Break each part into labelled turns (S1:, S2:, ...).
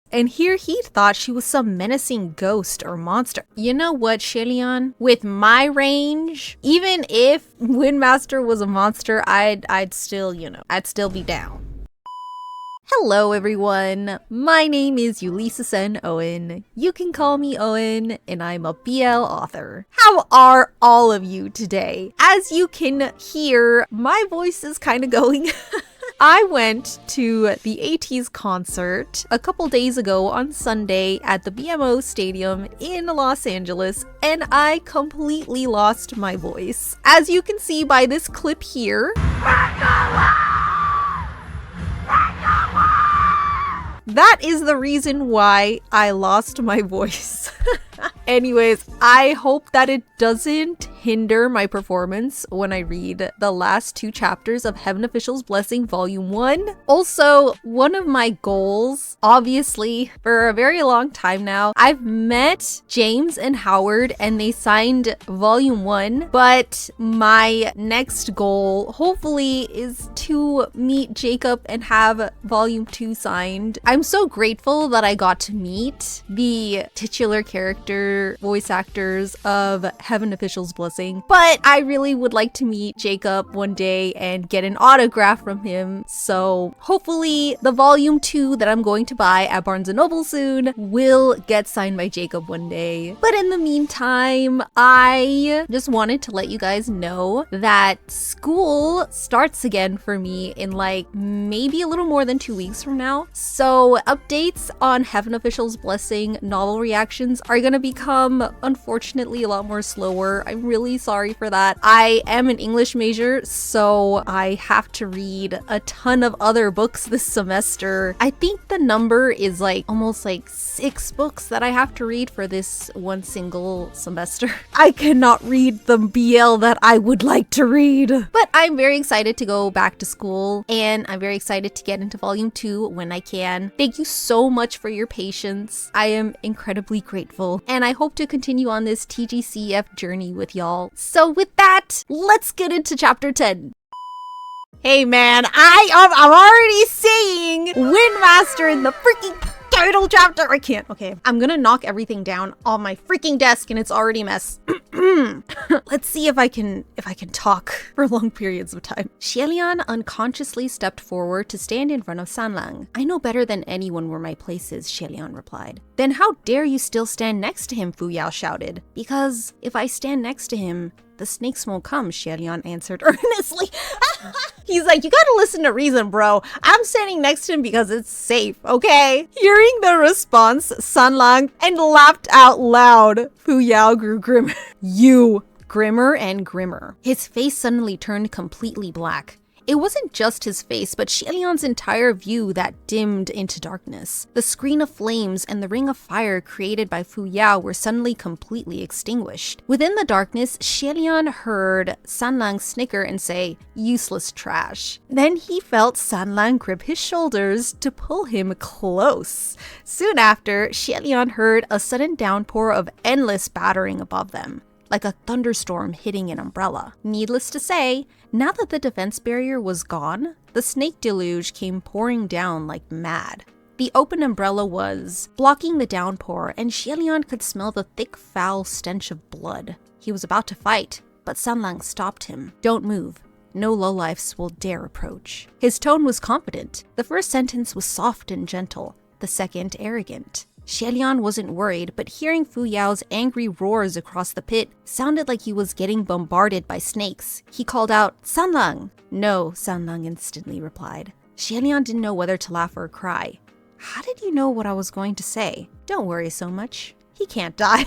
S1: And here he thought she was some menacing ghost or monster. You know what, Shelion? With my range, even if Windmaster was a monster, I'd still, I'd still be down. Hello everyone, my name is Ulysses N. Owen. You can call me Owen, and I'm a BL author. How are all of you today? As you can hear, my voice is kind of going. I went to the ATEEZ concert a couple days ago on Sunday at the BMO Stadium in Los Angeles, and I completely lost my voice. As you can see by this clip here, that is the reason why I lost my voice. Anyways, I hope that it doesn't hinder my performance when I read the last 2 chapters of Heaven Official's Blessing Volume 1. Also, one of my goals, obviously, for a very long time now, I've met James and Howard and they signed Volume 1, but my next goal, hopefully, is to meet Jacob and have Volume 2 signed. I'm so grateful that I got to meet the titular character voice actors of Heaven Official's Blessing, but I really would like to meet Jacob one day and get an autograph from him. So hopefully the volume 2 that I'm going to buy at Barnes & Noble soon will get signed by Jacob one day. But in the meantime, I just wanted to let you guys know that school starts again for me in like maybe a little more than 2 weeks from now. So updates on Heaven Official's Blessing novel reactions are gonna become unfortunately a lot more slower. I'm really sorry for that. I am an English major, so I have to read a ton of other books this semester. I think the number is like almost like 6 books that I have to read for this one single semester. I cannot read the BL that I would like to read. But I'm very excited to go back to school, and I'm very excited to get into volume 2 when I can. Thank you so much for your patience. I am incredibly grateful, and I hope to continue on this TGCF journey with y'all. So with that, let's get into chapter 10. Hey man, I'm already saying Windmaster in the freaking title chapter. I can't. Okay, I'm gonna knock everything down on my freaking desk and it's already a mess. Let's see if I can talk for long periods of time. Xielian unconsciously stepped forward to stand in front of Sanlang. I know better than anyone where my place is, Xielian replied. Then how dare you still stand next to him, Fu Yao shouted. Because if I stand next to him, the snakes won't come, Xielian answered earnestly. He's like, you gotta listen to reason, bro. I'm standing next to him because it's safe, okay? Hearing the response, Sanlang and laughed out loud. Fu Yao grew grim. You, grimmer and grimmer. His face suddenly turned completely black. It wasn't just his face, but Xielian's entire view that dimmed into darkness. The screen of flames and the ring of fire created by Fu Yao were suddenly completely extinguished. Within the darkness, Xielian heard Sanlang snicker and say, useless trash. Then he felt Sanlang grip his shoulders to pull him close. Soon after, Xielian heard a sudden downpour of endless battering above them, like a thunderstorm hitting an umbrella. Needless to say, now that the defense barrier was gone, the snake deluge came pouring down like mad. The open umbrella was blocking the downpour, and Xielian could smell the thick, foul stench of blood. He was about to fight, but Sanlang stopped him. Don't move. No lowlifes will dare approach. His tone was confident. The first sentence was soft and gentle, the second arrogant. Xielian wasn't worried, but hearing Fu Yao's angry roars across the pit sounded like he was getting bombarded by snakes. He called out, Sanlang! No, Sanlang instantly replied. Xielian didn't know whether to laugh or cry. How did you know what I was going to say? Don't worry so much. He can't die,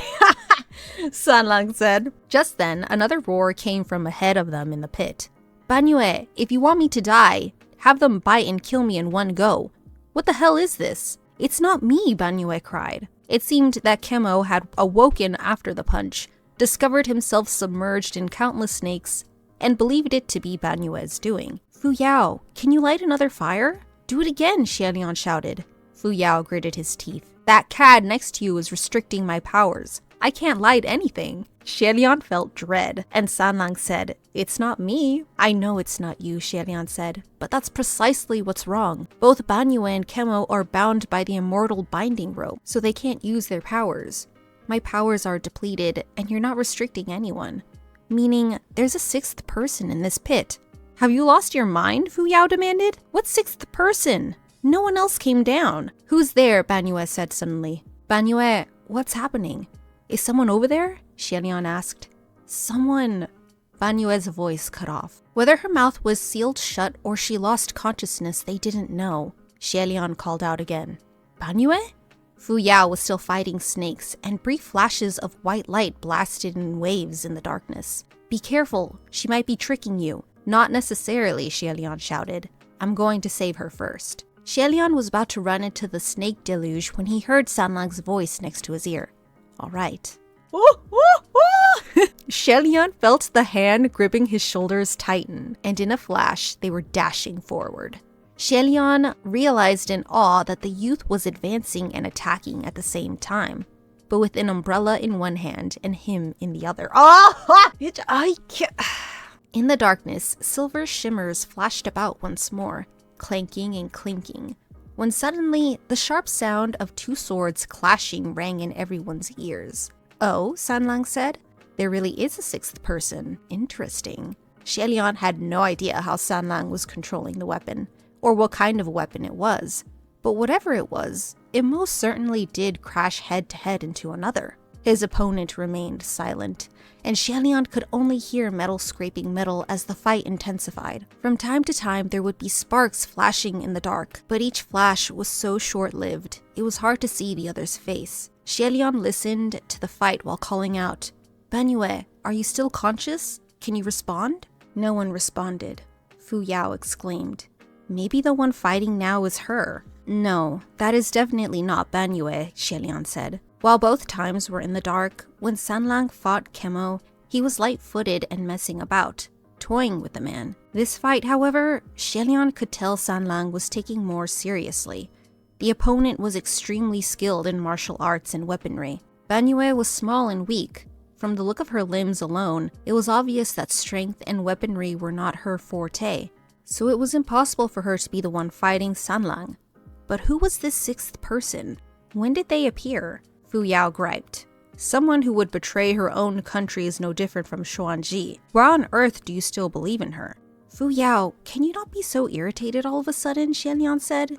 S1: Sanlang said. Just then, another roar came from ahead of them in the pit. Banyue, if you want me to die, have them bite and kill me in one go. What the hell is this? It's not me, Banyue cried. It seemed that Kemo had awoken after the punch, discovered himself submerged in countless snakes, and believed it to be Banyue's doing. Fu Yao, can you light another fire? Do it again, Xielian shouted. Fu Yao gritted his teeth. That cad next to you is restricting my powers. I can't light anything. Xielian felt dread, and Sanlang said, "It's not me." "I know it's not you," Xielian said, "but that's precisely what's wrong. Both Banyue and Kemo are bound by the immortal binding rope, so they can't use their powers. My powers are depleted, and you're not restricting anyone. Meaning, there's a sixth person in this pit." "Have you lost your mind?" Fu Yao demanded. "What sixth person? No one else came down." "Who's there?" Banyue said suddenly. "Banyue, what's happening? Is someone over there?" Xielian asked. "Someone..." Banyue's voice cut off. Whether her mouth was sealed shut or she lost consciousness, they didn't know. Xielian called out again. "Banyue?" Fu Yao was still fighting snakes, and brief flashes of white light blasted in waves in the darkness. "Be careful, she might be tricking you." "Not necessarily," Xielian shouted. "I'm going to save her first." Xielian was about to run into the snake deluge when he heard Sanlang's voice next to his ear. "All right." Xielian felt the hand gripping his shoulders tighten, and in a flash, they were dashing forward. Xielian realized in awe that the youth was advancing and attacking at the same time, but with an umbrella in one hand and him in the other. In the darkness, silver shimmers flashed about once more, clanking and clinking, when suddenly the sharp sound of two swords clashing rang in everyone's ears. "Oh," Sanlang said, "there really is a sixth person. Interesting." Xielian had no idea how Sanlang was controlling the weapon, or what kind of weapon it was, but whatever it was, it most certainly did crash head-to-head into another. His opponent remained silent, and Xielian could only hear metal scraping metal as the fight intensified. From time to time, there would be sparks flashing in the dark, but each flash was so short-lived, it was hard to see the other's face. Xielian listened to the fight while calling out, "Banyue, are you still conscious? Can you respond?" No one responded. Fu Yao exclaimed, "Maybe the one fighting now is her." "No, that is definitely not Banyue," Xielian said. While both times were in the dark, when Sanlang fought Kemo, he was light-footed and messing about, toying with the man. This fight, however, Xielian could tell Sanlang was taking more seriously. The opponent was extremely skilled in martial arts and weaponry. Banyue was small and weak. From the look of her limbs alone, it was obvious that strength and weaponry were not her forte, so it was impossible for her to be the one fighting Sanlang. But who was this sixth person? When did they appear? Fu Yao griped. "Someone who would betray her own country is no different from Xuanji. Why on earth do you still believe in her?" "Fu Yao, can you not be so irritated all of a sudden?" Xielian said.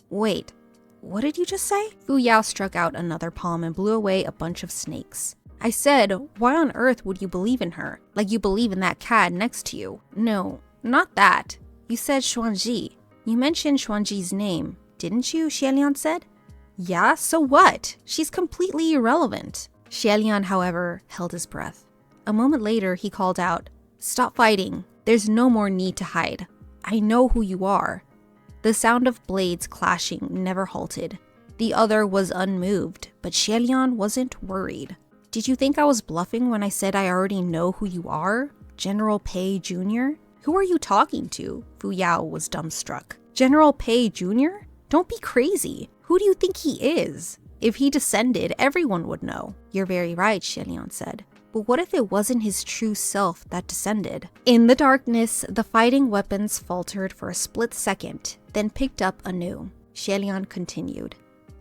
S1: Wait, what did you just say?" Fu Yao struck out another palm and blew away a bunch of snakes. "I said, why on earth would you believe in her? Like you believe in that cat next to you." "No, not that. You said Xuanji. You mentioned Xuanji's name, didn't you?" Xielian said. "Yeah, so what? She's completely irrelevant." Xielian, however, held his breath. A moment later, he called out, "Stop fighting. There's no more need to hide. I know who you are." The sound of blades clashing never halted. The other was unmoved, but Xielian wasn't worried. "Did you think I was bluffing when I said I already know who you are? General Pei Jr.? Who are you talking to?" Fu Yao was dumbstruck. "General Pei Jr.? Don't be crazy. Who do you think he is? If he descended, everyone would know." "You're very right," Xielian said. "But what if it wasn't his true self that descended?" In the darkness, the fighting weapons faltered for a split second, then picked up anew. Xielian continued.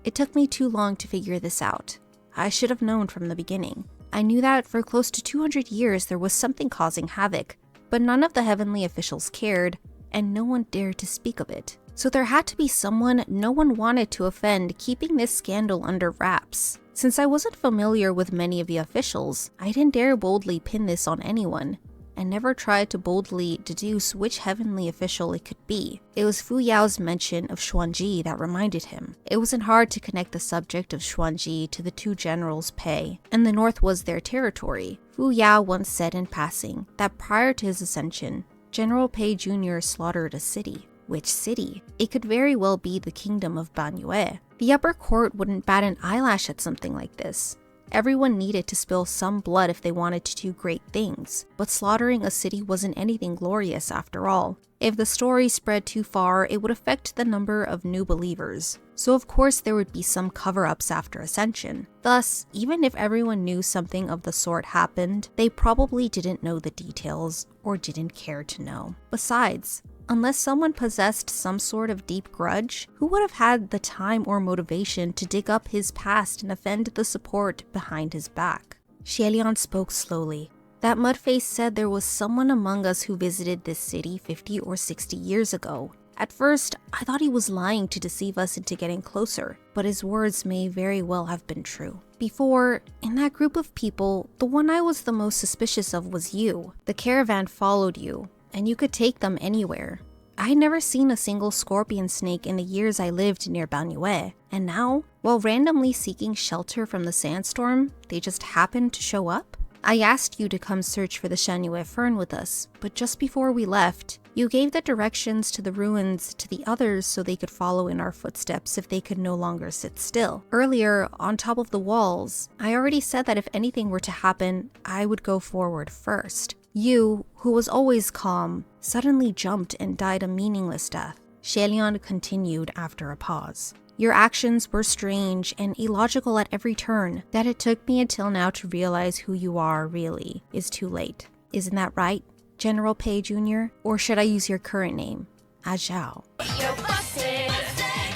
S1: "It took me too long to figure this out. I should have known from the beginning. I knew that for close to 200 years there was something causing havoc, but none of the heavenly officials cared, and no one dared to speak of it. So there had to be someone no one wanted to offend keeping this scandal under wraps. Since I wasn't familiar with many of the officials, I didn't dare boldly pin this on anyone, and never tried to boldly deduce which heavenly official it could be. It was Fu Yao's mention of Xuanji that reminded him. It wasn't hard to connect the subject of Xuanji to the two generals' Pei, and the north was their territory. Fu Yao once said in passing that prior to his ascension, General Pei Jr. slaughtered a city. Which city? It could very well be the kingdom of Banyue. The upper court wouldn't bat an eyelash at something like this.
S2: Everyone needed to spill some blood if they wanted to do great things, but slaughtering a city wasn't anything glorious after all. If the story spread too far, it would affect the number of new believers. So of course there would be some cover-ups after Ascension. Thus, even if everyone knew something of the sort happened, they probably didn't know the details or didn't care to know. Besides, unless someone possessed some sort of deep grudge, who would have had the time or motivation to dig up his past and offend the support behind his back? Xielian spoke slowly. That mudface said there was someone among us who visited this city 50 or 60 years ago. At first, I thought he was lying to deceive us into getting closer, but his words may very well have been true. Before, in that group of people, the one I was the most suspicious of was you. The caravan followed you, and you could take them anywhere. I had never seen a single scorpion snake in the years I lived near Banyue, and now, while randomly seeking shelter from the sandstorm, they just happened to show up? I asked you to come search for the Shanyue fern with us, but just before we left, you gave the directions to the ruins to the others so they could follow in our footsteps if they could no longer sit still. Earlier, on top of the walls, I already said that if anything were to happen, I would go forward first. You, who was always calm, suddenly jumped and died a meaningless death. Xielian continued after a pause. Your actions were strange and illogical at every turn. That it took me until now to realize who you are really is too late. Isn't that right, General Pei Jr.? Or should I use your current name, Zhao?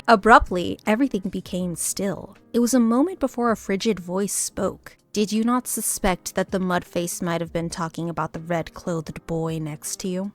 S2: Abruptly, everything became still. It was a moment before a frigid voice spoke. Did you not suspect that the mudface might have been talking about the red-clothed boy next to you?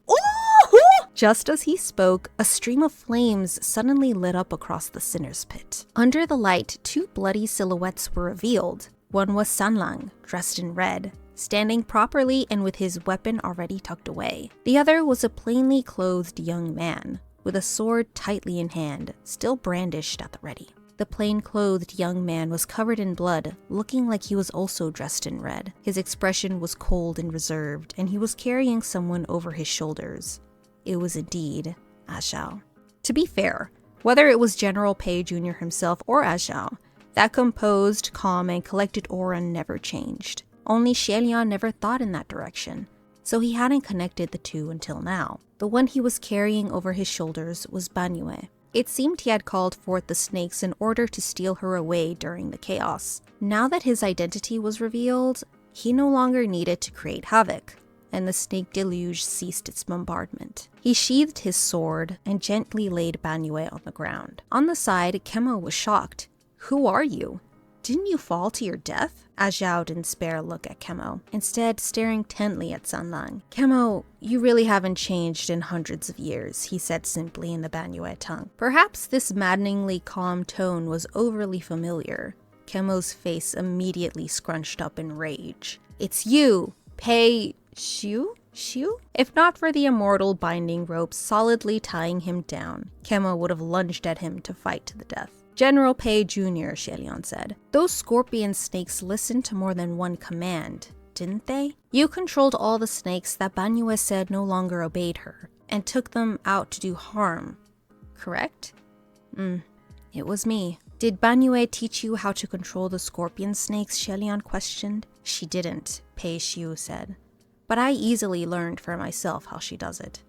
S2: Just as he spoke, a stream of flames suddenly lit up across the sinner's pit. Under the light, two bloody silhouettes were revealed. One was Sanlang, dressed in red, standing properly and with his weapon already tucked away. The other was a plainly clothed young man, with a sword tightly in hand, still brandished at the ready. The plain-clothed young man was covered in blood, looking like he was also dressed in red. His expression was cold and reserved, and he was carrying someone over his shoulders. It was indeed Zhao. To be fair, whether it was General Pei Jr. himself or Zhao, that composed, calm, and collected aura never changed. Only Xielian never thought in that direction, so he hadn't connected the two until now. The one he was carrying over his shoulders was Banyue. It seemed he had called forth the snakes in order to steal her away during the chaos. Now that his identity was revealed, he no longer needed to create havoc, and the snake deluge ceased its bombardment. He sheathed his sword and gently laid Banyue on the ground. On the side, Kemo was shocked. "Who are you? Didn't you fall to your death?" Zhao didn't spare a look at Kemo, instead staring intently at Sanlang. "Kemo, you really haven't changed in hundreds of years," he said simply in the Banyue tongue. Perhaps this maddeningly calm tone was overly familiar. Kemo's face immediately scrunched up in rage. "It's you, Pei Xiu? If not for the immortal binding rope solidly tying him down, Kemo would have lunged at him to fight to the death. "General Pei Jr., Xielian said. Those scorpion snakes listened to more than one command, didn't they? You controlled all the snakes that Banyue said no longer obeyed her, and took them out to do harm, correct?" It was me. "Did Banyue teach you how to control the scorpion snakes?" Xielian questioned. "She didn't," Pei Xiu said. "But I easily learned for myself how she does it."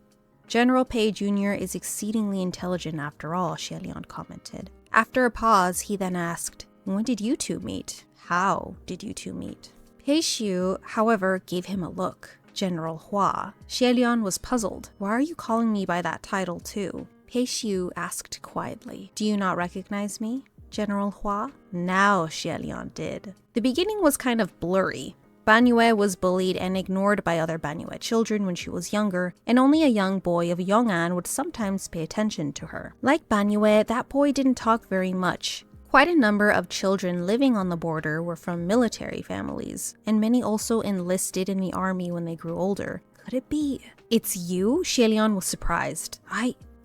S2: "General Pei Jr. is exceedingly intelligent after all," Xielian commented. After a pause, he then asked, "When did you two meet? How did you two meet?" Pei Xiu, however, gave him a look. "General Hua." Xielian was puzzled. "Why are you calling me by that title too?" Pei Xiu asked quietly, "Do you not recognize me, General Hua?" Now Xielian did. The beginning was kind of blurry. Banyue was bullied and ignored by other Banyue children when she was younger, and only a young boy of Yong'an would sometimes pay attention to her. Like Banyue, that boy didn't talk very much. Quite a number of children living on the border were from military families, and many also enlisted in the army when they grew older. Could it be? "It's you?" Xielian was surprised.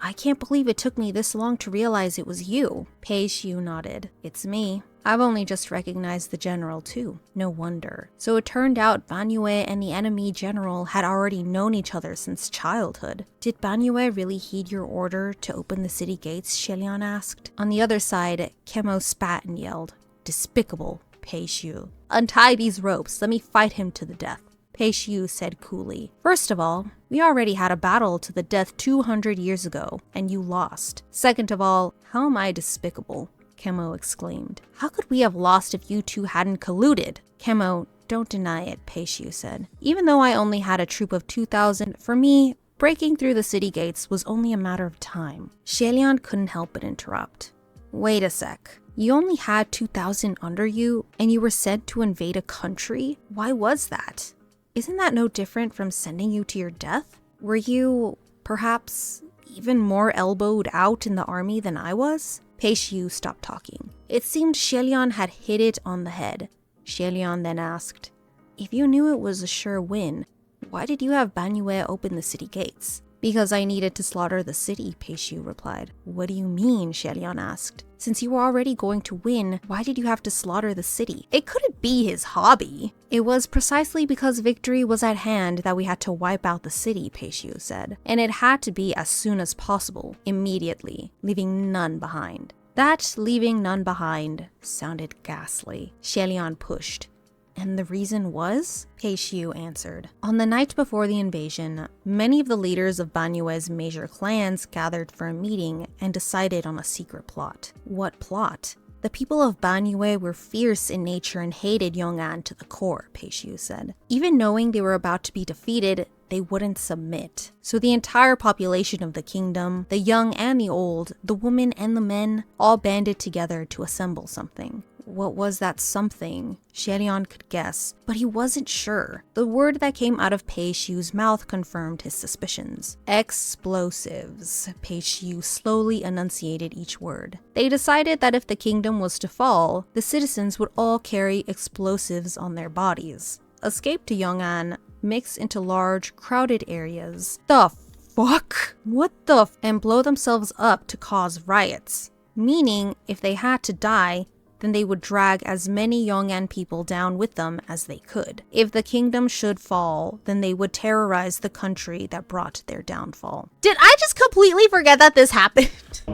S2: I can't believe it took me this long to realize it was you." Pei Xiu nodded. "It's me. I've only just recognized the general too." "No wonder." So it turned out Banyue and the enemy general had already known each other since childhood. "Did Banyue really heed your order to open the city gates?" Xielian asked. On the other side, Kemo spat and yelled, "Despicable, Pei Xiu. Untie these ropes. Let me fight him to the death. Pei Xiu said coolly. First of all, we already had a battle to the death 200 years ago, and you lost. Second of all, how am I despicable? Kemo exclaimed. How could we have lost if you two hadn't colluded? Kemo, don't deny it, Pei Xiu said. Even though I only had a troop of 2,000, for me, breaking through the city gates was only a matter of time. Xie couldn't help but interrupt. Wait a sec. You only had 2,000 under you, and you were sent to invade a country? Why was that? Isn't that no different from sending you to your death? Were you, perhaps, even more elbowed out in the army than I was? Pei Xiu stopped talking. It seemed Xie had hit it on the head. Xie then asked, if you knew it was a sure win, why did you have Banyue open the city gates? Because I needed to slaughter the city, Pei Xiu replied. What do you mean? Xie asked. Since you were already going to win, why did you have to slaughter the city? It couldn't be his hobby. It was precisely because victory was at hand that we had to wipe out the city, Pei Xiu said. And it had to be as soon as possible, immediately, leaving none behind. That leaving none behind sounded ghastly. Xie pushed. And the reason was? Pei Xiu answered. On the night before the invasion, many of the leaders of Banyue's major clans gathered for a meeting and decided on a secret plot. What plot? The people of Banyue were fierce in nature and hated Yong'an to the core, Pei Xiu said. Even knowing they were about to be defeated, they wouldn't submit. So the entire population of the kingdom, the young and the old, the women and the men, all banded together to assemble something. What was that something? Xie could guess, but he wasn't sure. The word that came out of Pei Xiu's mouth confirmed his suspicions. Explosives. Pei Xiu slowly enunciated each word. They decided that if the kingdom was to fall, the citizens would all carry explosives on their bodies. Escape to Yong'an, mix into large, crowded areas. The fuck? What the and blow themselves up to cause riots. Meaning, if they had to die, then they would drag as many Yong'an people down with them as they could. If the kingdom should fall, then they would terrorize the country that brought their downfall. Did I just completely forget that this happened?
S3: I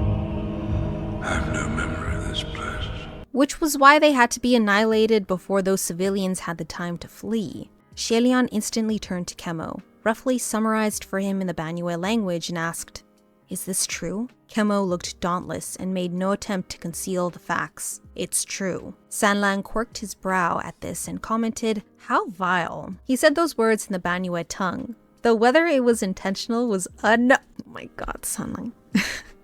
S3: have no memory of this place.
S2: Which was why they had to be annihilated before those civilians had the time to flee. Xie instantly turned to Kemo, roughly summarized for him in the Banyue language, and asked, is this true? Kemo looked dauntless and made no attempt to conceal the facts. It's true. Sanlang quirked his brow at this and commented, how vile. He said those words in the Banyue tongue, though whether it was intentional was Oh my god, Sanlang.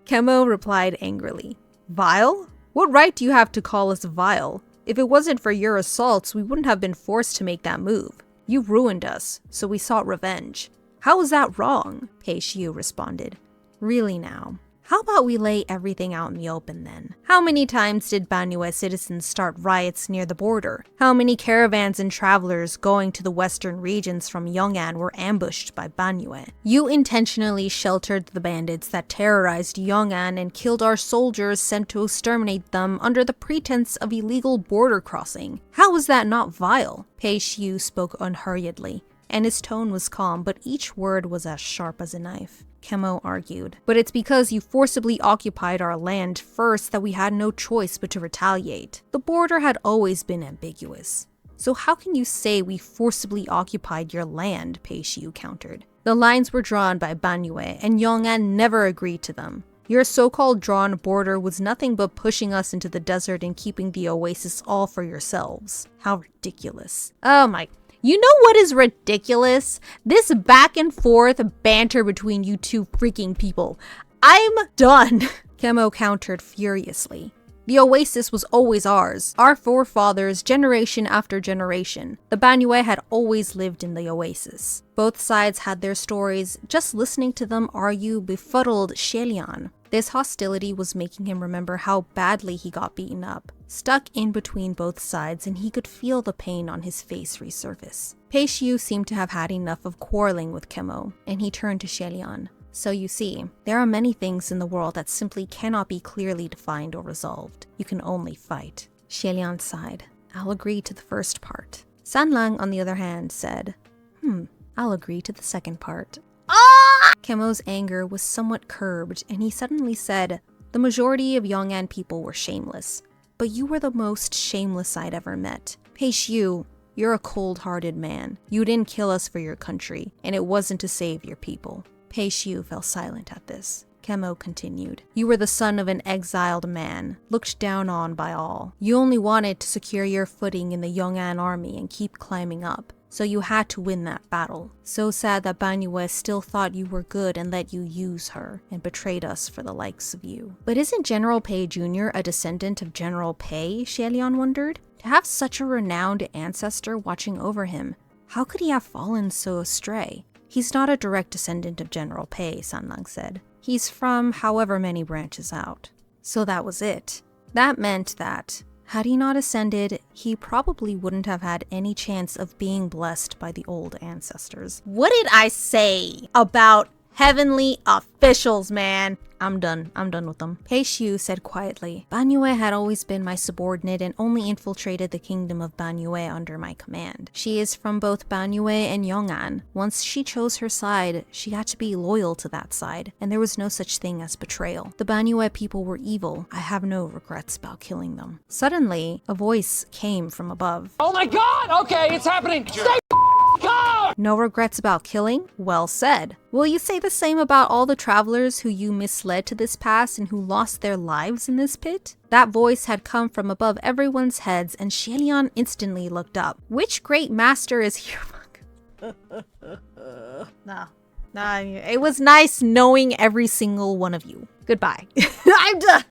S2: Kemo replied angrily, vile? What right do you have to call us vile? If it wasn't for your assaults, we wouldn't have been forced to make that move. You ruined us, so we sought revenge. How was that wrong? Pei Xiu responded. Really now, how about we lay everything out in the open then? How many times did Banyue citizens start riots near the border? How many caravans and travelers going to the western regions from Yong'an were ambushed by Banyue? You intentionally sheltered the bandits that terrorized Yong'an and killed our soldiers sent to exterminate them under the pretense of illegal border crossing. How was that not vile? Pei Xiu spoke unhurriedly, and his tone was calm, but each word was as sharp as a knife. Kemo argued. But it's because you forcibly occupied our land first that we had no choice but to retaliate. The border had always been ambiguous. So how can you say we forcibly occupied your land? Pei Xiu countered. The lines were drawn by Banyue, and Yong'an never agreed to them. Your so-called drawn border was nothing but pushing us into the desert and keeping the oasis all for yourselves. How ridiculous. Oh my. You know what is ridiculous? This back and forth banter between you two freaking people. I'm done. Kemo countered furiously. The oasis was always ours, our forefathers, generation after generation. The Banyue had always lived in the oasis. Both sides had their stories. Just listening to them argue befuddled Xie. This hostility was making him remember how badly he got beaten up. Stuck in between both sides, and he could feel the pain on his face resurface. Pei Xiu seemed to have had enough of quarreling with Kemo, and he turned to Xie. So you see, there are many things in the world that simply cannot be clearly defined or resolved. You can only fight. Xie sighed. I'll agree to the first part. Sanlang, on the other hand, said, I'll agree to the second part. Kemo's anger was somewhat curbed, and he suddenly said, the majority of Yong'an people were shameless, but you were the most shameless I'd ever met. Yu, you're a cold-hearted man. You didn't kill us for your country, and it wasn't to save your people. Yu fell silent at this. Kemo continued. You were the son of an exiled man, looked down on by all. You only wanted to secure your footing in the Yong'an army and keep climbing up. So you had to win that battle. So sad that Banyue still thought you were good and let you use her, and betrayed us for the likes of you. But isn't General Pei Jr. a descendant of General Pei? Xielian wondered. To have such a renowned ancestor watching over him, how could he have fallen so astray? He's not a direct descendant of General Pei, Sanlang said. He's from however many branches out. So that was it. That meant that, had he not ascended, he probably wouldn't have had any chance of being blessed by the old ancestors. What did I say about heavenly officials, man? I'm done with them. Pei Xiu said quietly, Banyue had always been my subordinate and only infiltrated the kingdom of Banyue under my command. She is from both Banyue and Yong'an. Once she chose her side, she had to be loyal to that side, and there was no such thing as betrayal. The Banyue people were evil. I have no regrets about killing them. Suddenly, a voice came from above.
S4: Oh my god! Okay, it's happening! Stay calm!
S2: No regrets about killing? Well said. Will you say the same about all the travelers who you misled to this pass and who lost their lives in this pit? That voice had come from above everyone's heads, and Xielian instantly looked up. Which great master is here? It was nice knowing every single one of you. Goodbye. I'm done.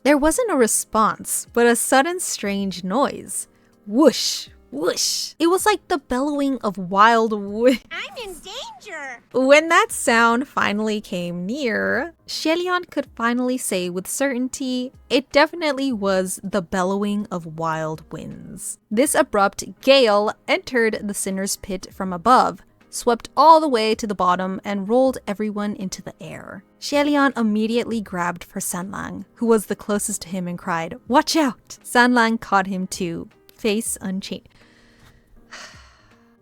S2: There wasn't a response, but a sudden strange noise. Whoosh. Whoosh. It was like the bellowing of wild wind.
S5: I'm in danger!
S1: When that sound finally came near, Xielian could finally say with certainty, it definitely was the bellowing of wild winds. This abrupt gale entered the sinner's pit from above, swept all the way to the bottom, and rolled everyone into the air. Xielian immediately grabbed for Sanlang, who was the closest to him, and cried, "Watch out!" Sanlang caught him too, face unchanged.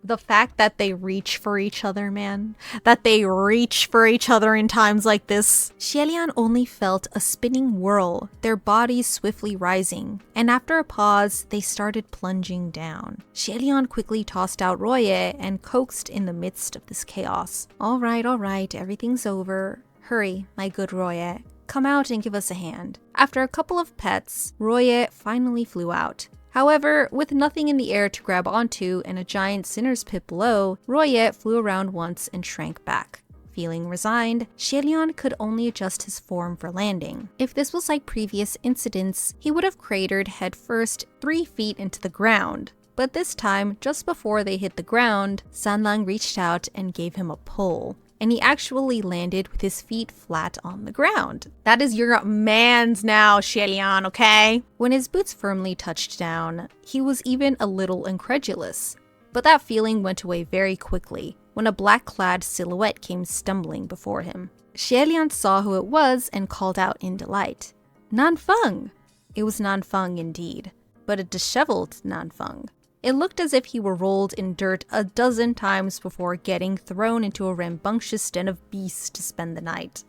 S1: The fact that they reach for each other, man. That they reach for each other in times like this. Xielian only felt a spinning whirl, their bodies swiftly rising, and after a pause, they started plunging down. Xielian quickly tossed out Roye and coaxed in the midst of this chaos. All right, everything's over. Hurry, my good Roye. Come out and give us a hand. After a couple of pets, Roye finally flew out. However, with nothing in the air to grab onto and a giant sinner's pit below, Roye flew around once and shrank back. Feeling resigned, Xielian could only adjust his form for landing. If this was like previous incidents, he would have cratered headfirst 3 feet into the ground. But this time, just before they hit the ground, Sanlang reached out and gave him a pull, and he actually landed with his feet flat on the ground. That is your man's now, Xielian, okay? When his boots firmly touched down, he was even a little incredulous. But that feeling went away very quickly when a black-clad silhouette came stumbling before him. Xielian saw who it was and called out in delight. Nanfeng! It was Nanfeng indeed, but a disheveled Nanfeng. It looked as if he were rolled in dirt a dozen times before getting thrown into a rambunctious den of beasts to spend the night.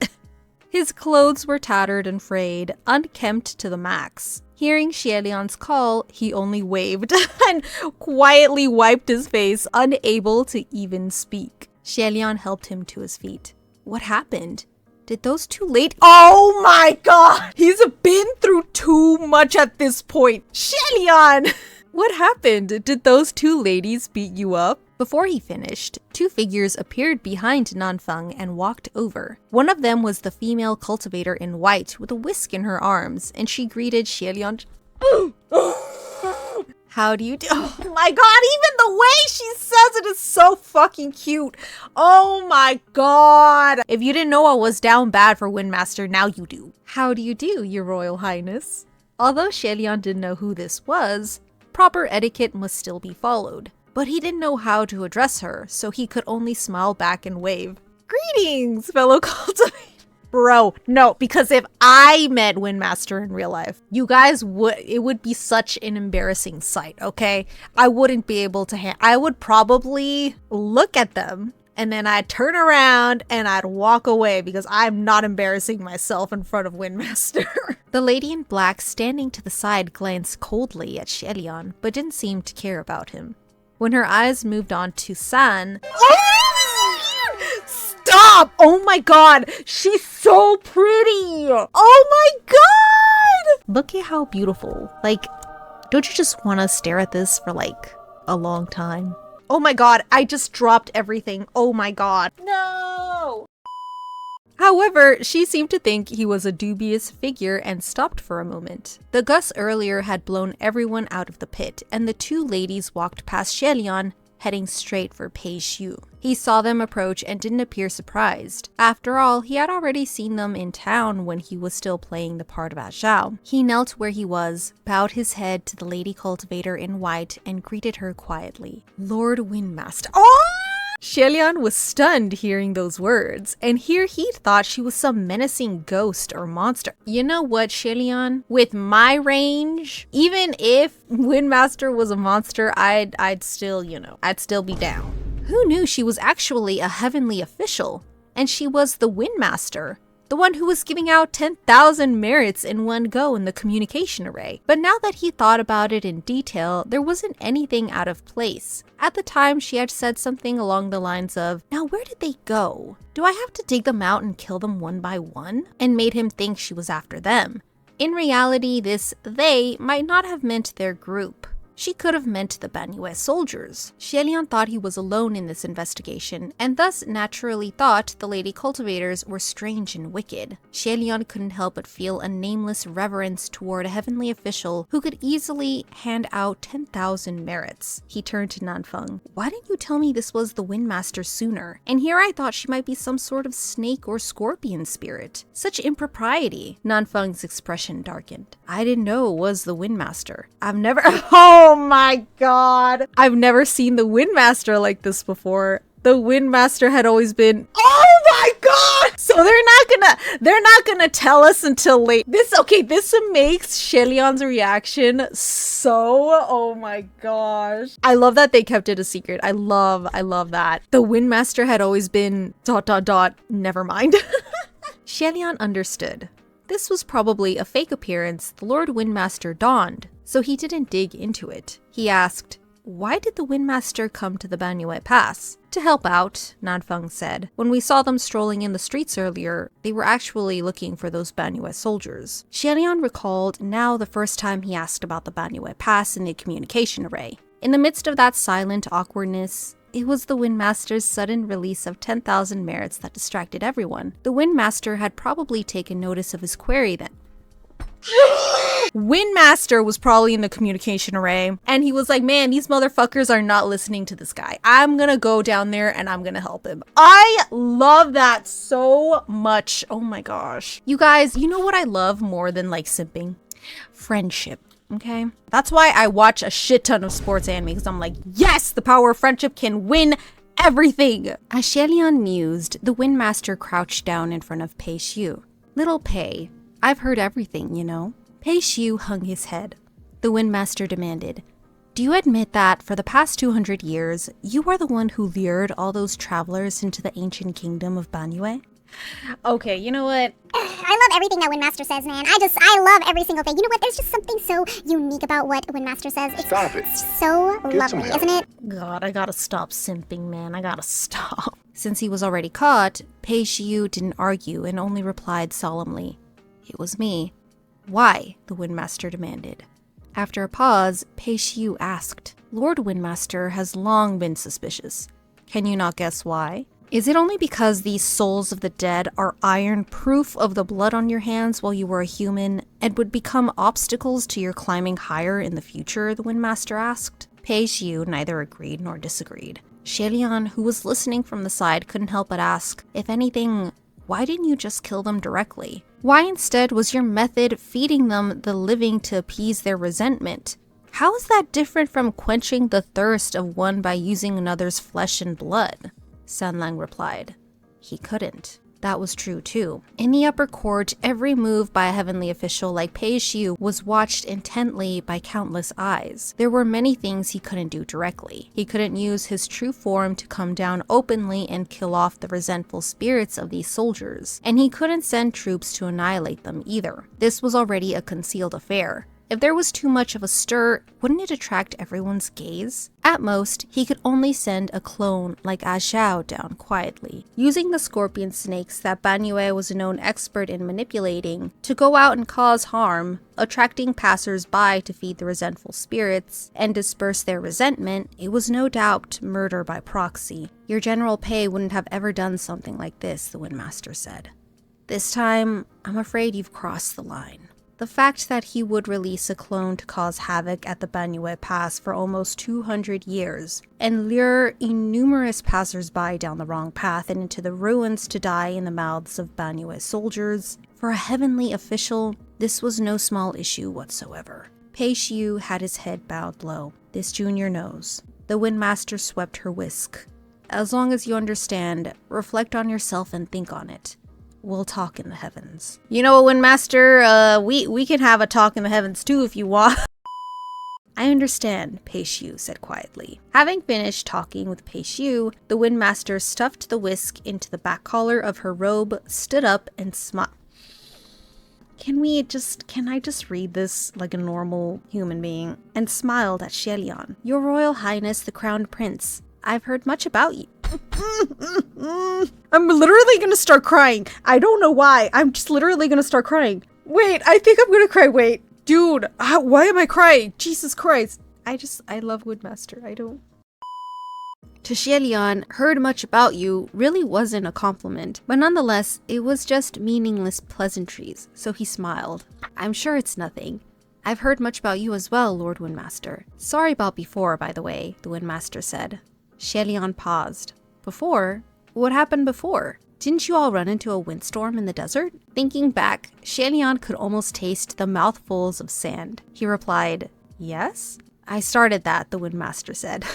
S1: His clothes were tattered and frayed, unkempt to the max. Hearing Xielian's call, he only waved and quietly wiped his face, unable to even speak. Xielian helped him to his feet. What happened? Did those two Oh my god! He's been through too much at this point. Xielian! What happened? Did those two ladies beat you up? Before he finished, 2 figures appeared behind Nanfeng and walked over. One of them was the female cultivator in white with a whisk in her arms, and she greeted Xielian. How do you do? Oh my god, even the way she says it is so fucking cute. Oh my god. If you didn't know I was down bad for Windmaster, now you do. How do you do, your royal highness? Although Xielian didn't know who this was, proper etiquette must still be followed. But he didn't know how to address her, so he could only smile back and wave. Greetings, fellow cultivator. Bro, no, because if I met Windmaster in real life, you guys it would be such an embarrassing sight, okay? I wouldn't be able to I would probably look at them and then I'd turn around and I'd walk away because I'm not embarrassing myself in front of WINDMASTER.
S2: The lady in black standing to the side glanced coldly at Shelion, but didn't seem to care about him. When her eyes moved on to San,
S1: Stop! Oh my god, she's so pretty! Oh my god!
S2: look at how beautiful. Like, don't you just want to stare at this for like a long time?
S1: Oh my god, I just dropped everything. Oh my god. No! However, she seemed to think he was a dubious figure and stopped for a moment. The gust earlier had blown everyone out of the pit, and the two ladies walked past Shelion, heading straight for Pei Xiu. He saw them approach and didn't appear surprised. After all, he had already seen them in town when he was still playing the part of Zhao. He knelt where he was, bowed his head to the lady cultivator in white, and greeted her quietly. Lord WINDMASTER. Oh! Shelion was stunned hearing those words, and here he thought she was some menacing ghost or monster.
S2: You know what, Shelion? With my range,
S1: Even if WINDMASTER was a monster, I'd still, I'd still be down.
S2: who knew she was actually a heavenly official? And she was the WINDMASTER, the one who was giving out 10,000 merits in one go in the communication array. But now that he thought about it in detail, there wasn't anything out of place. At the time, she had said something along the lines of, "Now where did they go? Do I have to dig them out and kill them one by one?" And made him think she was after them. In reality, this "they" might not have meant their group. She could have meant the Banyue soldiers. Shelion thought he was alone in this investigation, and thus naturally thought the lady cultivators were strange and wicked. Shelion couldn't help but feel a nameless reverence toward a heavenly official who could easily hand out 10,000 merits. He turned to Nanfeng. "Why didn't you tell me this was the WINDMASTER sooner? And here I thought she might be some sort of snake or scorpion spirit. Such impropriety." Nanfeng's expression darkened. "I didn't know it was the WINDMASTER.
S1: I've never... Oh my god. I've never seen the WINDMASTER like this before. The WINDMASTer had always been... Oh my god! So they're not gonna tell us until late. This makes Shelion's reaction so... Oh my gosh. I love that they kept it a secret. I love that. The WINDMASTer had always been... ... Never mind.
S2: Shelion understood. This was probably a fake appearance the Lord WINDMASTer donned, so he didn't dig into it. He asked, "Why did the WINDMASTer come to the Banyue Pass?" "To help out," Nanfeng said. "When we saw them strolling in the streets earlier, they were actually looking for those Banyue soldiers." Shelion recalled now the first time he asked about the Banyue Pass in the communication array. In the midst of that silent awkwardness, it was the WINDMASTer's sudden release of 10,000 merits that distracted everyone. The WINDMASTer had probably taken notice of his query then.
S1: WINDMASTer was probably in the communication array, and he was like, man, these motherfuckers are not listening to this guy. I'm gonna go down there and I'm gonna help him. I love that so much. Oh my gosh.
S2: You guys, you know what I love more than like simping? Friendship. Okay? That's why I watch a shit ton of sports anime, because I'm like, yes, the power of friendship can win everything. As Shelion mused, the WINDMASTer crouched down in front of Pei Xiu. "Little Pei, I've heard everything, you know." Pei Xiu hung his head. The WINDMASTer demanded, "Do you admit that for the past 200 years, you are the one who lured all those travelers into the ancient kingdom of Banyue?"
S1: Okay, you know what?
S5: I love everything that WINDMASTer says, man. I love every single thing. You know what? There's just something so unique about what WINDMASTer says.
S3: Stop it.
S5: It's so lovely, isn't it?
S2: God, I gotta stop simping, man. I gotta stop. Since he was already caught, Pei Xiu didn't argue and only replied solemnly, "It was me." "Why?" the WINDMASTer demanded. After a pause, Pei Xiu asked, "Lord WINDMASTer has long been suspicious. Can you not guess why? Is it only because these souls of the dead are iron proof of the blood on your hands while you were a human and would become obstacles to your climbing higher in the future?" the WINDMASTer asked. Pei Xiu neither agreed nor disagreed. Shelion, who was listening from the side, couldn't help but ask, if anything, why didn't you just kill them directly? Why instead was your method feeding them the living to appease their resentment? How is that different from quenching the thirst of one by using another's flesh and blood? Sanlang replied, "He couldn't." That was true too. In the upper court, every move by a heavenly official like Pei Xiu was watched intently by countless eyes. There were many things he couldn't do directly. He couldn't use his true form to come down openly and kill off the resentful spirits of these soldiers, and he couldn't send troops to annihilate them either. This was already a concealed affair. If there was too much of a stir, wouldn't it attract everyone's gaze? At most, he could only send a clone like A Xiao down quietly, using the scorpion snakes that Banyue was a known expert in manipulating to go out and cause harm, attracting passers-by to feed the resentful spirits and disperse their resentment. It was no doubt murder by proxy. Your General Pei wouldn't have ever done something like this, the Windmaster said. This time, I'm afraid you've crossed the line. The fact that he would release a clone to cause havoc at the Banyue Pass for almost 200 years and lure innumerous passers-by down the wrong path and into the ruins to die in the mouths of Banyue soldiers, for a heavenly official, this was no small issue whatsoever. Pei Xiu had his head bowed low. This junior knows. The Windmaster swept her whisk. As long as you understand, reflect on yourself and think on it. We'll talk in the heavens. You know what, Windmaster? We can have a talk in the heavens too if you want. I understand, Pei Xiu said quietly. Having finished talking with Pei Xiu, the Windmaster stuffed the whisk into the back collar of her robe, stood up, and smiled. Can I just read this like a normal human being? And smiled at Xielian. Your Royal Highness the Crowned Prince, I've heard much about you. I'm literally gonna start crying. I don't know why. I'm just literally gonna start crying. Wait, I think I'm gonna cry. Wait. Dude, why am I crying? Jesus Christ. I love Windmaster. I don't. To Xielian, heard much about you really wasn't a compliment, but nonetheless, it was just meaningless pleasantries, so he smiled. I'm sure it's nothing. I've heard much about you as well, Lord Windmaster. Sorry about before, by the way, the Windmaster said. Xielian paused. Before? What happened before? Didn't you all run into a windstorm in the desert? Thinking back, Xielian could almost taste the mouthfuls of sand. He replied, yes? I started that, the Windmaster said.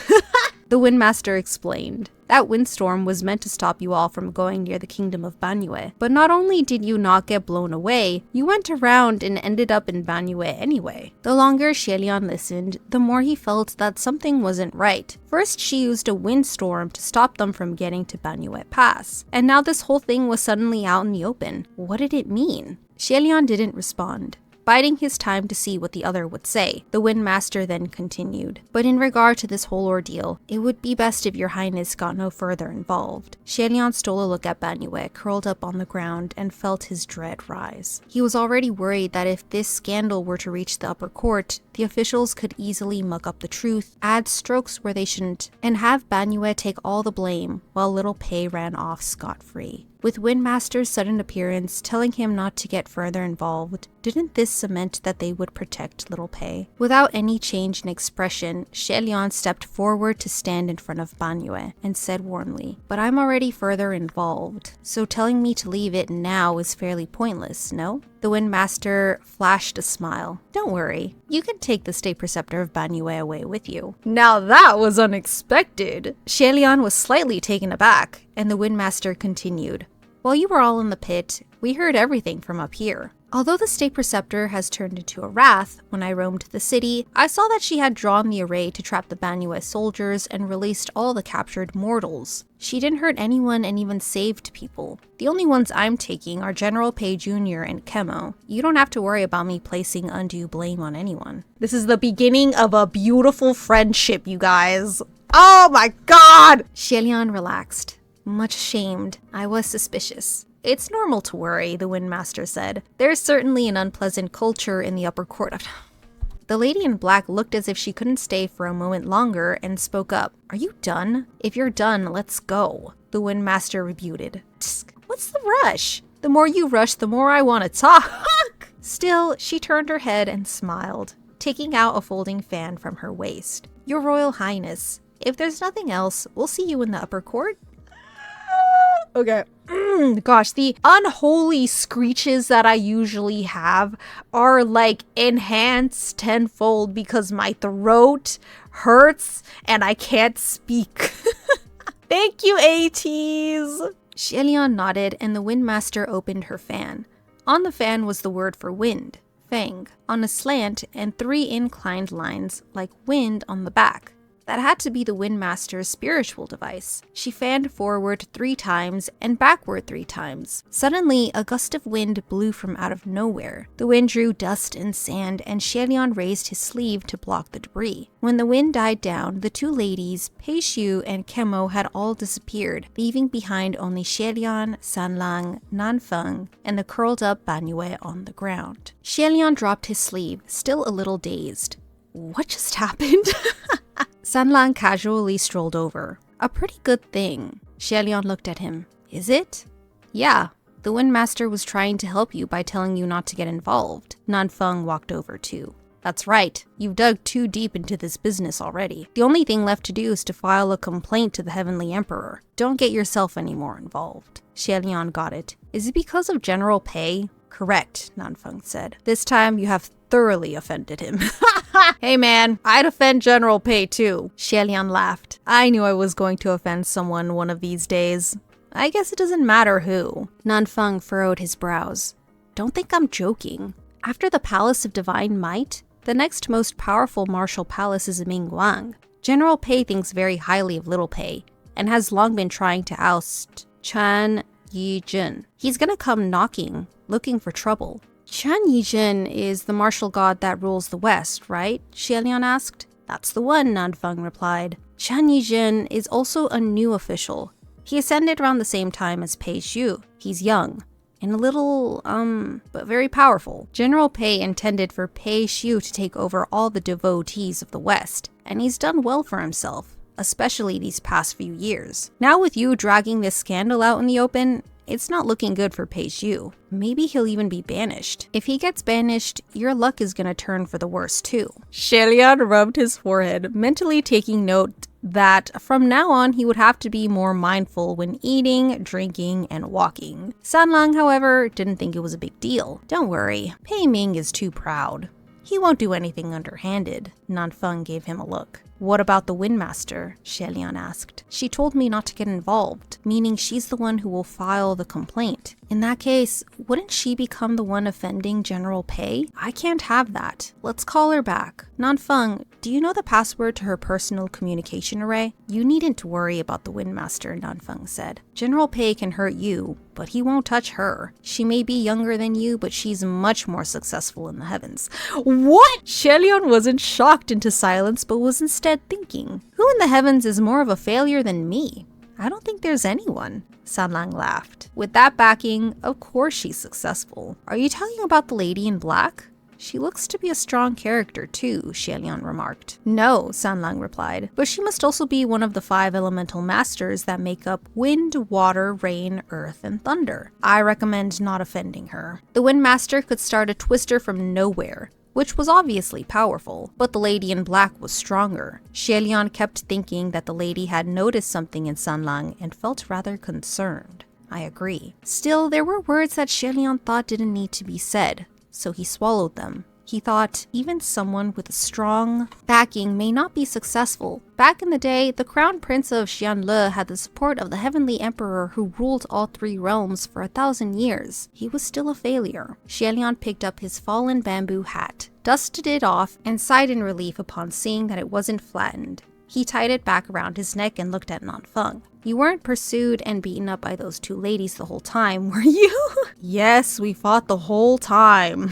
S2: The Windmaster explained. That windstorm was meant to stop you all from going near the kingdom of Banyue. But not only did you not get blown away, you went around and ended up in Banyue anyway. The longer Xielian listened, the more he felt that something wasn't right. First, she used a windstorm to stop them from getting to Banyue Pass. And now this whole thing was suddenly out in the open. What did it mean? Xielian didn't respond, biding his time to see what the other would say. The Windmaster then continued. But in regard to this whole ordeal, it would be best if your highness got no further involved. Xielian stole a look at Banyue, curled up on the ground, and felt his dread rise. He was already worried that if this scandal were to reach the upper court, the officials could easily muck up the truth, add strokes where they shouldn't, and have Banyue take all the blame while little Pei ran off scot-free. With Windmaster's sudden appearance telling him not to get further involved, didn't this cement that they would protect little Pei? Without any change in expression, Xielian stepped forward to stand in front of Banyue and said warmly, but I'm already further involved, so telling me to leave it now is fairly pointless, no? The Windmaster flashed a smile. Don't worry, you can take the State Preceptor of Banyue away with you. Now that was unexpected. Xielian was slightly taken aback, and the Windmaster continued. While you were all in the pit, we heard everything from up here. Although the State Preceptor has turned into a wrath, when I roamed the city, I saw that she had drawn the array to trap the Banyue soldiers and released all the captured mortals. She didn't hurt anyone and even saved people. The only ones I'm taking are General Pei Jr. and Kemo. You don't have to worry about me placing undue blame on anyone. This is the beginning of a beautiful friendship, you guys. Oh my god! Xielian relaxed. Much ashamed. I was suspicious. It's normal to worry, the Windmaster said. There's certainly an unpleasant culture in the upper court. The lady in black looked as if she couldn't stay for a moment longer and spoke up. Are you done? If you're done, let's go. The Windmaster rebuked. What's the rush? The more you rush, the more I want to talk. Still, she turned her head and smiled, taking out a folding fan from her waist. Your Royal Highness, if there's nothing else, we'll see you in the upper court. Okay. Gosh, the unholy screeches that I usually have are like enhanced tenfold because my throat hurts and I can't speak. Thank you, ATs. Xielian nodded and the Windmaster opened her fan. On the fan was the word for wind, fang, on a slant and 3 inclined lines like wind on the back. That had to be the Windmaster's spiritual device. She fanned forward 3 times and backward 3 times. Suddenly, a gust of wind blew from out of nowhere. The wind drew dust and sand, and Xielian raised his sleeve to block the debris. When the wind died down, the 2 ladies, Pei Xiu and Kemo, had all disappeared, leaving behind only Xielian, Sanlang, Nanfeng, and the curled-up Banyue on the ground. Xielian dropped his sleeve, still a little dazed. What just happened? Sanlang casually strolled over. A pretty good thing. Xielian looked at him. Is it? Yeah. The Windmaster was trying to help you by telling you not to get involved. Nanfeng walked over too. That's right. You've dug too deep into this business already. The only thing left to do is to file a complaint to the Heavenly Emperor. Don't get yourself any more involved. Xielian got it. Is it because of General Pei? Correct, Nanfeng said. This time you have thoroughly offended him. Hey man, I'd offend General Pei too. Xielian laughed. I knew I was going to offend someone one of these days. I guess it doesn't matter who. Nanfeng furrowed his brows. Don't think I'm joking. After the Palace of Divine Might, the next most powerful martial palace is Mingguang. General Pei thinks very highly of Little Pei, and has long been trying to oust Chan Yijin. He's gonna come knocking, looking for trouble. Chan Yijin is the martial god that rules the West, right? Xielian asked. That's the one, Nanfeng replied. Chan Yijin is also a new official. He ascended around the same time as Pei Xiu. He's young, and a little, but very powerful. General Pei intended for Pei Xiu to take over all the devotees of the West, and he's done well for himself, especially these past few years. Now with you dragging this scandal out in the open, it's not looking good for Pei Xiu. Maybe he'll even be banished. If he gets banished, your luck is gonna turn for the worse too. Xielian rubbed his forehead, mentally taking note that from now on he would have to be more mindful when eating, drinking, and walking. Sanlang, however, didn't think it was a big deal. Don't worry, Pei Ming is too proud. He won't do anything underhanded. Nanfeng gave him a look. What about the Windmaster? Xielian asked. She told me not to get involved, meaning she's the one who will file the complaint. In that case, wouldn't she become the one offending General Pei? I can't have that. Let's call her back. Nanfeng, do you know the password to her personal communication array? You needn't worry about the Windmaster, Nanfeng said. General Pei can hurt you, but he won't touch her. She may be younger than you, but she's much more successful in the heavens. What? Xielian wasn't shocked into silence, but was instead thinking, who in the heavens is more of a failure than me? I don't think there's anyone. Sanlang laughed. With that backing, of course she's successful. Are you talking about the lady in black? She looks to be a strong character too, Xielian remarked. No, Sanlang replied, but she must also be one of the 5 elemental masters that make up wind, water, rain, earth, and thunder. I recommend not offending her. The Windmaster could start a twister from nowhere, which was obviously powerful, but the lady in black was stronger. Xielian kept thinking that the lady had noticed something in Sanlang and felt rather concerned. I agree. Still, there were words that Xielian thought didn't need to be said, so he swallowed them. He thought even someone with a strong backing may not be successful. Back in the day, the Crown Prince of Xianle had the support of the Heavenly Emperor who ruled all 3 realms for 1,000 years. He was still a failure. Xielian picked up his fallen bamboo hat, dusted it off, and sighed in relief upon seeing that it wasn't flattened. He tied it back around his neck and looked at Nanfeng. You weren't pursued and beaten up by those 2 ladies the whole time, were you? Yes, we fought the whole time.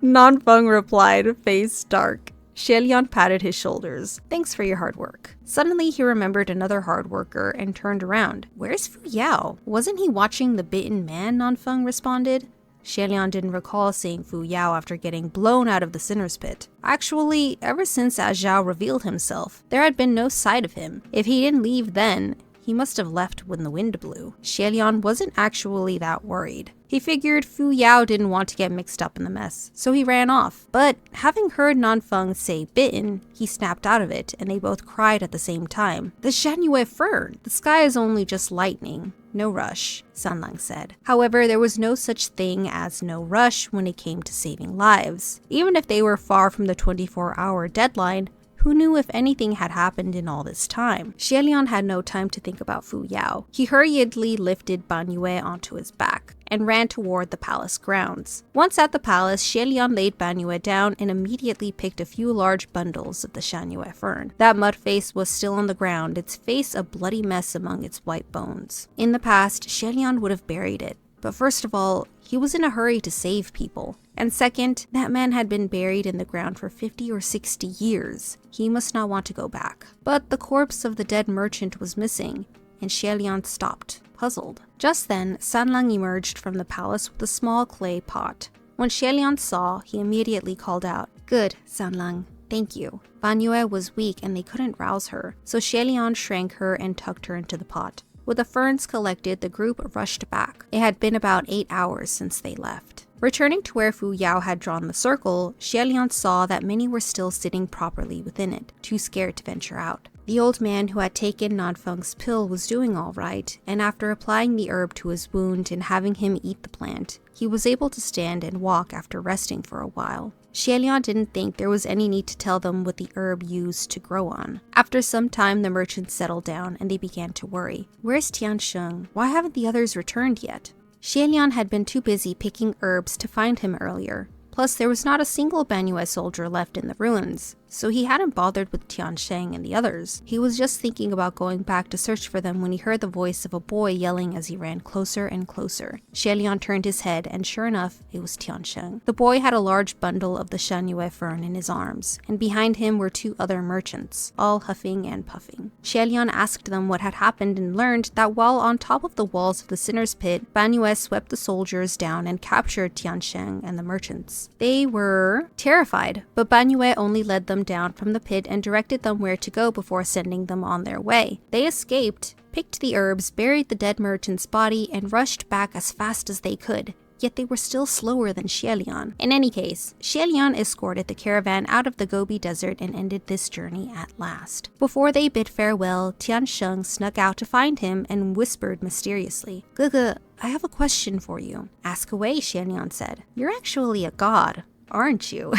S2: Nanfeng replied, face dark. Xielian patted his shoulders. Thanks for your hard work. Suddenly he remembered another hard worker and turned around. Where's Fu Yao? Wasn't he watching the bitten man? Nanfeng responded. Xielian didn't recall seeing Fu Yao after getting blown out of the Sinner's Pit. Actually, ever since Zhao revealed himself, there had been no sight of him. If he didn't leave then, he must have left when the wind blew. Xielian wasn't actually that worried. He figured Fu Yao didn't want to get mixed up in the mess, so he ran off. But having heard Nanfeng say bitten, he snapped out of it, and they both cried at the same time. The Shangyue fern! The sky is only just lightning. No rush, Sanlang said. However, there was no such thing as no rush when it came to saving lives. Even if they were far from the 24-hour deadline, Who knew if anything had happened in all this time? Xielian had no time to think about Fu Yao. He hurriedly lifted Ban Yue onto his back and ran toward the palace grounds. Once at the palace, Xielian laid Ban Yue down and immediately picked a few large bundles of the Shanyue fern. That mud face was still on the ground, its face a bloody mess among its white bones. In the past, Xielian would have buried it. But first of all, he was in a hurry to save people. And second, that man had been buried in the ground for 50 or 60 years. He must not want to go back. But the corpse of the dead merchant was missing, and Xielian stopped, puzzled. Just then, Sanlang emerged from the palace with a small clay pot. When Xielian saw, he immediately called out, "Good, Sanlang. Thank you." Ban Yue was weak and they couldn't rouse her, so Xielian shrank her and tucked her into the pot. With the ferns collected, the group rushed back. It had been about 8 hours since they left. Returning to where Fu Yao had drawn the circle, Xielian saw that many were still sitting properly within it, too scared to venture out. The old man who had taken Nanfeng's pill was doing all right, and after applying the herb to his wound and having him eat the plant, he was able to stand and walk after resting for a while. Xielian didn't think there was any need to tell them what the herb used to grow on. After some time, the merchants settled down and they began to worry. Where's Tiansheng? Why haven't the others returned yet? Xielian had been too busy picking herbs to find him earlier. Plus, there was not a single Ban Yue soldier left in the ruins, so he hadn't bothered with Tiansheng and the others. He was just thinking about going back to search for them when he heard the voice of a boy yelling as he ran closer and closer. Xielian turned his head, and sure enough, it was Tiansheng. The boy had a large bundle of the Shanyue fern in his arms, and behind him were 2 other merchants, all huffing and puffing. Xielian asked them what had happened and learned that while on top of the walls of the Sinner's Pit, Ban Yue swept the soldiers down and captured Tiansheng and the merchants. They were terrified, but Ban Yue only led them down from the pit and directed them where to go before sending them on their way. They escaped, picked the herbs, buried the dead merchant's body, and rushed back as fast as they could. Yet they were still slower than Xielian. In any case, Xielian escorted the caravan out of the Gobi Desert and ended this journey at last. Before they bid farewell, Tiansheng snuck out to find him and whispered mysteriously, "Gege, I have a question for you." "Ask away," Xielian said. "You're actually a god, aren't you?"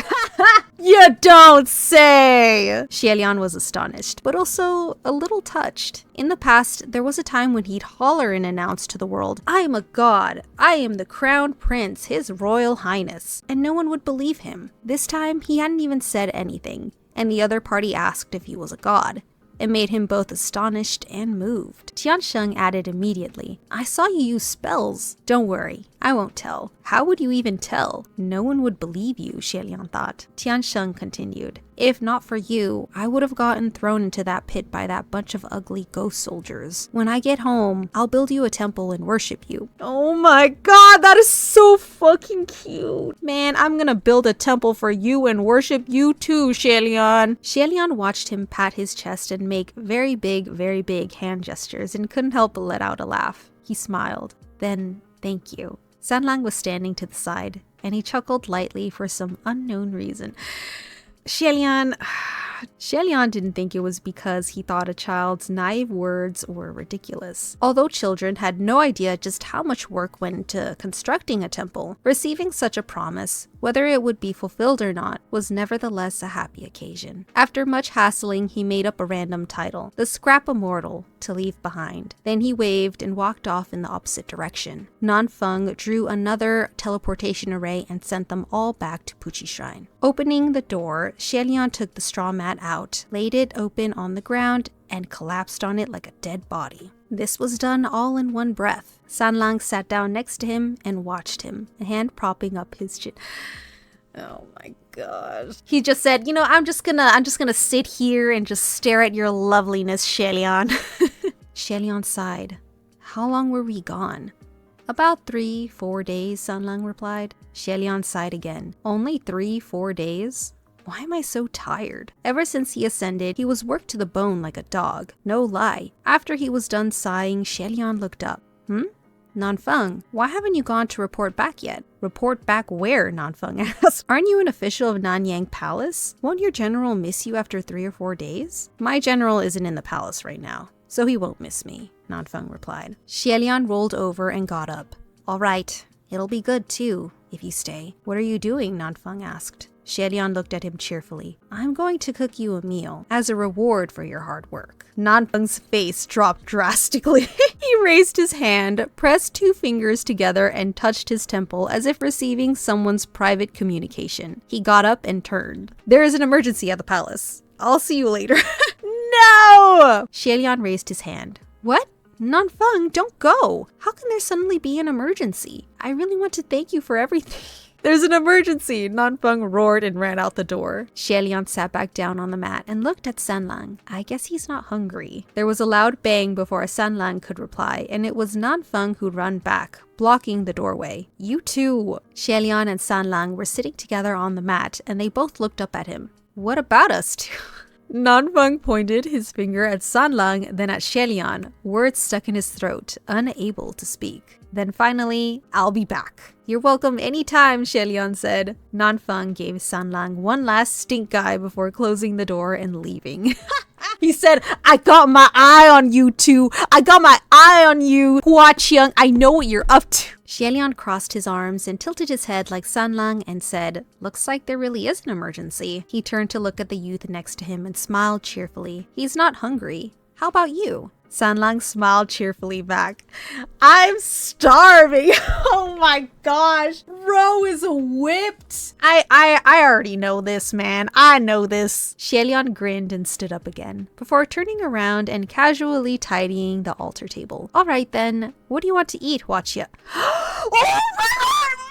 S1: You don't say!
S2: Xielian was astonished, but also a little touched. In the past, there was a time when he'd holler and announce to the world, "I am a god. I am the crown prince, his royal highness," and no one would believe him. This time, he hadn't even said anything, and the other party asked if he was a god. It made him both astonished and moved. Tiansheng added immediately, "I saw you use spells." "Don't worry, I won't tell." "How would you even tell? No one would believe you," Xielian thought. Tiansheng continued, "If not for you, I would have gotten thrown into that pit by that bunch of ugly ghost soldiers. When I get home, I'll build you a temple and worship you."
S1: Oh my god, that is so fucking cute. Man, I'm gonna build a temple for you and worship you too, Xielian.
S2: Xielian watched him pat his chest and make very big hand gestures and couldn't help but let out a laugh. He smiled. "Then, thank you." Sanlang was standing to the side, and he chuckled lightly for some unknown reason. Xielian didn't think it was because he thought a child's naive words were ridiculous. Although children had no idea just how much work went into constructing a temple, receiving such a promise, whether it would be fulfilled or not, was nevertheless a happy occasion. After much hassling, he made up a random title, the Scrap Immortal, to leave behind. Then he waved and walked off in the opposite direction. Nanfeng drew another teleportation array and sent them all back to Puchi Shrine. Opening the door, Xielian took the straw mat out, laid it open on the ground, and collapsed on it like a dead body. This was done all in one breath. Sanlang sat down next to him and watched him, a hand propping up his chin. Oh my gosh. He just said, I'm just gonna sit here and just stare at your loveliness, Xielian. Xielian sighed. How long were we gone? About 3-4 days, Sanlang replied. Xielian sighed again. Only 3-4 days? Why am I so tired? Ever since he ascended, he was worked to the bone like a dog. No lie. After he was done sighing, Xielian looked up. Nanfeng, why haven't you gone to report back yet? Report back where? Nanfeng asked. Aren't you an official of Nanyang Palace? Won't your general miss you after 3 or 4 days? My general isn't in the palace right now, so he won't miss me, Nanfeng replied. Xielian rolled over and got up. All right, it'll be good too, if you stay. What are you doing? Nanfeng asked. Xie looked at him cheerfully. I'm going to cook you a meal as a reward for your hard work. Nanfeng's face dropped drastically. He raised his hand, pressed 2 fingers together, and touched his temple as if receiving someone's private communication. He got up and turned. There is an emergency at the palace. I'll see you later. No! Xie raised his hand. What? Nanfeng, don't go. How can there suddenly be an emergency? I really want to thank you for everything. There's an emergency! Nanfeng roared and ran out the door. Xie sat back down on the mat and looked at Sanlang. I guess he's not hungry. There was a loud bang before Sanlang could reply, and it was Nanfeng who ran back, blocking the doorway. You too! Xie and Sanlang were sitting together on the mat, and they both looked up at him. What about us two? Nanfeng pointed his finger at Sanlang, then at Xie, words stuck in his throat, unable to speak. Then finally, I'll be back. You're welcome anytime, Xie said. Nanfeng gave Sanlang one last stink eye before closing the door and leaving. He said, I got my eye on you two. I got my eye on you. Hua Qiang, I know what you're up to. Xie crossed his arms and tilted his head like Sanlang and said, looks like there really is an emergency. He turned to look at the youth next to him and smiled cheerfully. He's not hungry. How about you? Sanlang smiled cheerfully back. I'm starving. Oh my gosh. Bro is whipped. I already know this, man. I know this. Xie grinned and stood up again before turning around and casually tidying the altar table. All right then. What do you want to eat, Huachia? Oh my god.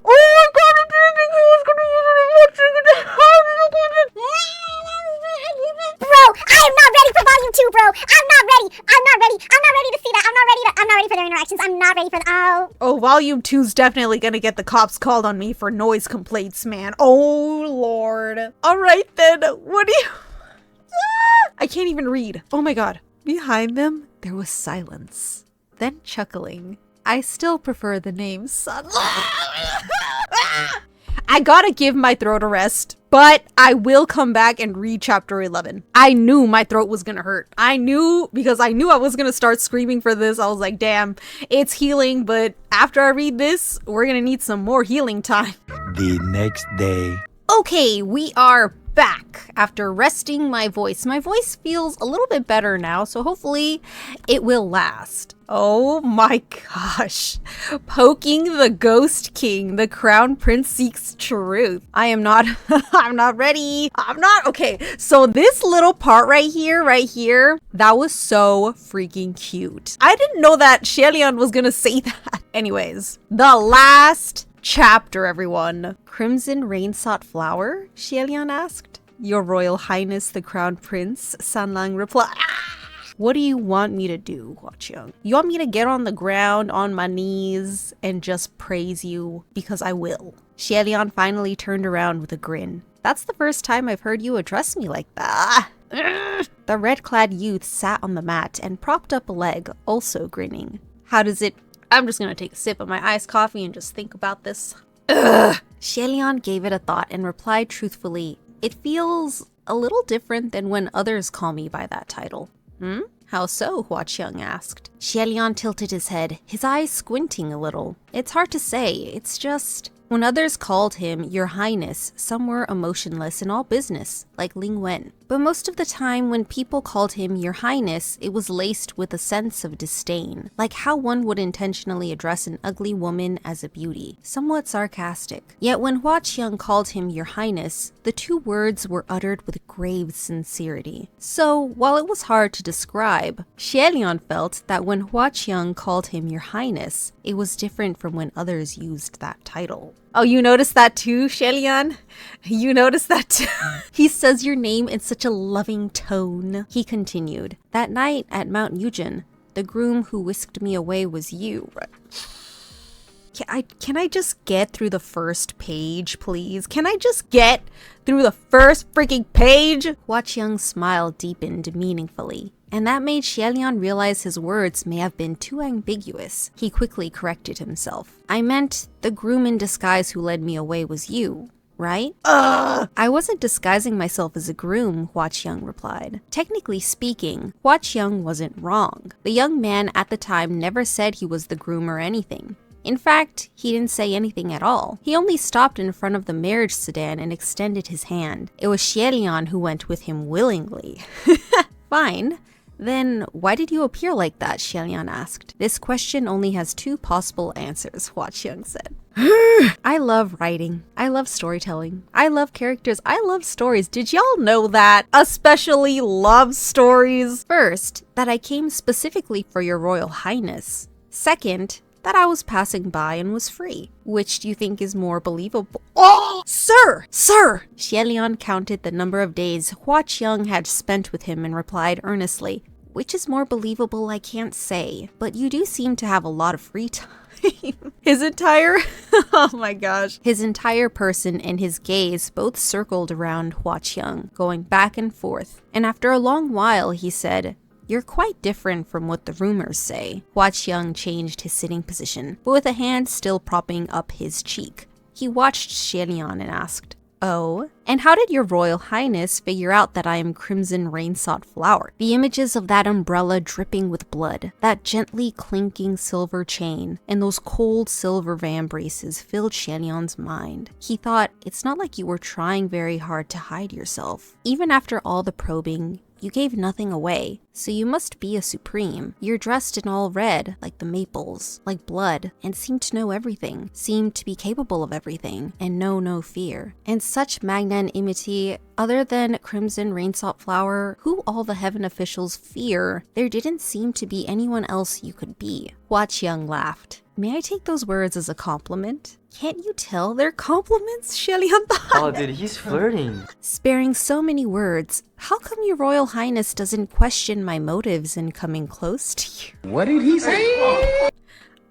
S2: Oh my god. I didn't think he was going to use an
S5: Bro, I am not ready for volume 2, bro. I'm not ready. I'm not ready to see that. I'm not ready for their interactions. I'm not ready for
S2: Oh, volume 2's definitely gonna get the cops called on me for noise complaints, man. Oh, Lord. All right, then. What do you... I can't even read. Oh my god. Behind them, there was silence. Then chuckling. I still prefer the name Sun. I gotta give my throat a rest, but I will come back and read chapter 11. I knew my throat was gonna hurt. I knew because I knew I was gonna start screaming for this. I was like, damn, it's healing, but after I read this, we're gonna need some more healing time.
S6: The next day.
S2: Okay, we are back after resting my voice. My voice feels a little bit better now, so hopefully it will last. Oh my gosh. Poking the Ghost King, the Crown Prince seeks truth. I am not, I'm not ready. Okay. So this little part right here, that was so freaking cute. I didn't know that Xie was gonna say that. Anyways, the last chapter, everyone. Crimson rain-sought flower? Xie asked. Your Royal Highness, the Crown Prince, Sanlang replied. What do you want me to do, Huaqiang? You want me to get on the ground on my knees and just praise you? Because I will. Xie finally turned around with a grin. That's the first time I've heard you address me like that. The red-clad youth sat on the mat and propped up a leg, also grinning. How does it... I'm just gonna take a sip of my iced coffee and just think about this. Xie gave it a thought and replied truthfully, it feels a little different than when others call me by that title. How so? Huaqiang asked. Xie tilted his head, his eyes squinting a little. It's hard to say, it's just... When others called him Your Highness, some were emotionless and all business, like Ling Wen. But most of the time when people called him Your Highness, it was laced with a sense of disdain, like how one would intentionally address an ugly woman as a beauty, somewhat sarcastic. Yet when Huaqiang called him Your Highness, the two words were uttered with grave sincerity. So, while it was hard to describe, Xie felt that when Huaqiang called him Your Highness, it was different from when others used that title. Oh, you noticed that too, Xie? You noticed that too? He says your name in such a loving tone. He continued, that night at Mount Yujin, the groom who whisked me away was you. Can I just get through the first page, please? Can I just get through the first freaking page? Huaqiang's smile deepened meaningfully, and that made Xie realize his words may have been too ambiguous. He quickly corrected himself. I meant the groom in disguise who led me away was you, right? I wasn't disguising myself as a groom, Huaqiang replied. Technically speaking, Huaqiang wasn't wrong. The young man at the time never said he was the groom or anything. In fact, he didn't say anything at all. He only stopped in front of the marriage sedan and extended his hand. It was Xielian who went with him willingly. Fine. Then why did you appear like that? Xielian asked. This question only has two possible answers, Hua Qiang said. I love writing. I love storytelling. I love characters. I love stories. Did y'all know that? Especially love stories. First, that I came specifically for your royal highness. Second, that I was passing by and was free. Which do you think is more believable? Oh, sir! Xielian counted the number of days Hua Qiang had spent with him and replied earnestly, which is more believable, I can't say, but you do seem to have a lot of free time. His entire person and his gaze both circled around Hua Qiang, going back and forth. And after a long while, he said, "You're quite different from what the rumors say." Hua Qiang changed his sitting position, but with a hand still propping up his cheek. He watched Xielian and asked, "Oh? And how did your royal highness figure out that I am crimson rain-sought flower?" The images of that umbrella dripping with blood, that gently clinking silver chain, and those cold silver vambraces filled Xielian's mind. He thought, it's not like you were trying very hard to hide yourself. Even after all the probing, you gave nothing away, so you must be a supreme. You're dressed in all red, like the maples, like blood, and seem to know everything, seem to be capable of everything, and know no fear. And such magnanimity, other than crimson rain-sought flower, who all the heaven officials fear, there didn't seem to be anyone else you could be. Hua Qiang laughed. May I take those words as a compliment? Can't you tell they're compliments? Xielian thought.
S7: Oh, dude, he's flirting.
S2: Sparing so many words, how come your royal highness doesn't question my motives in coming close to you?
S8: What did he say?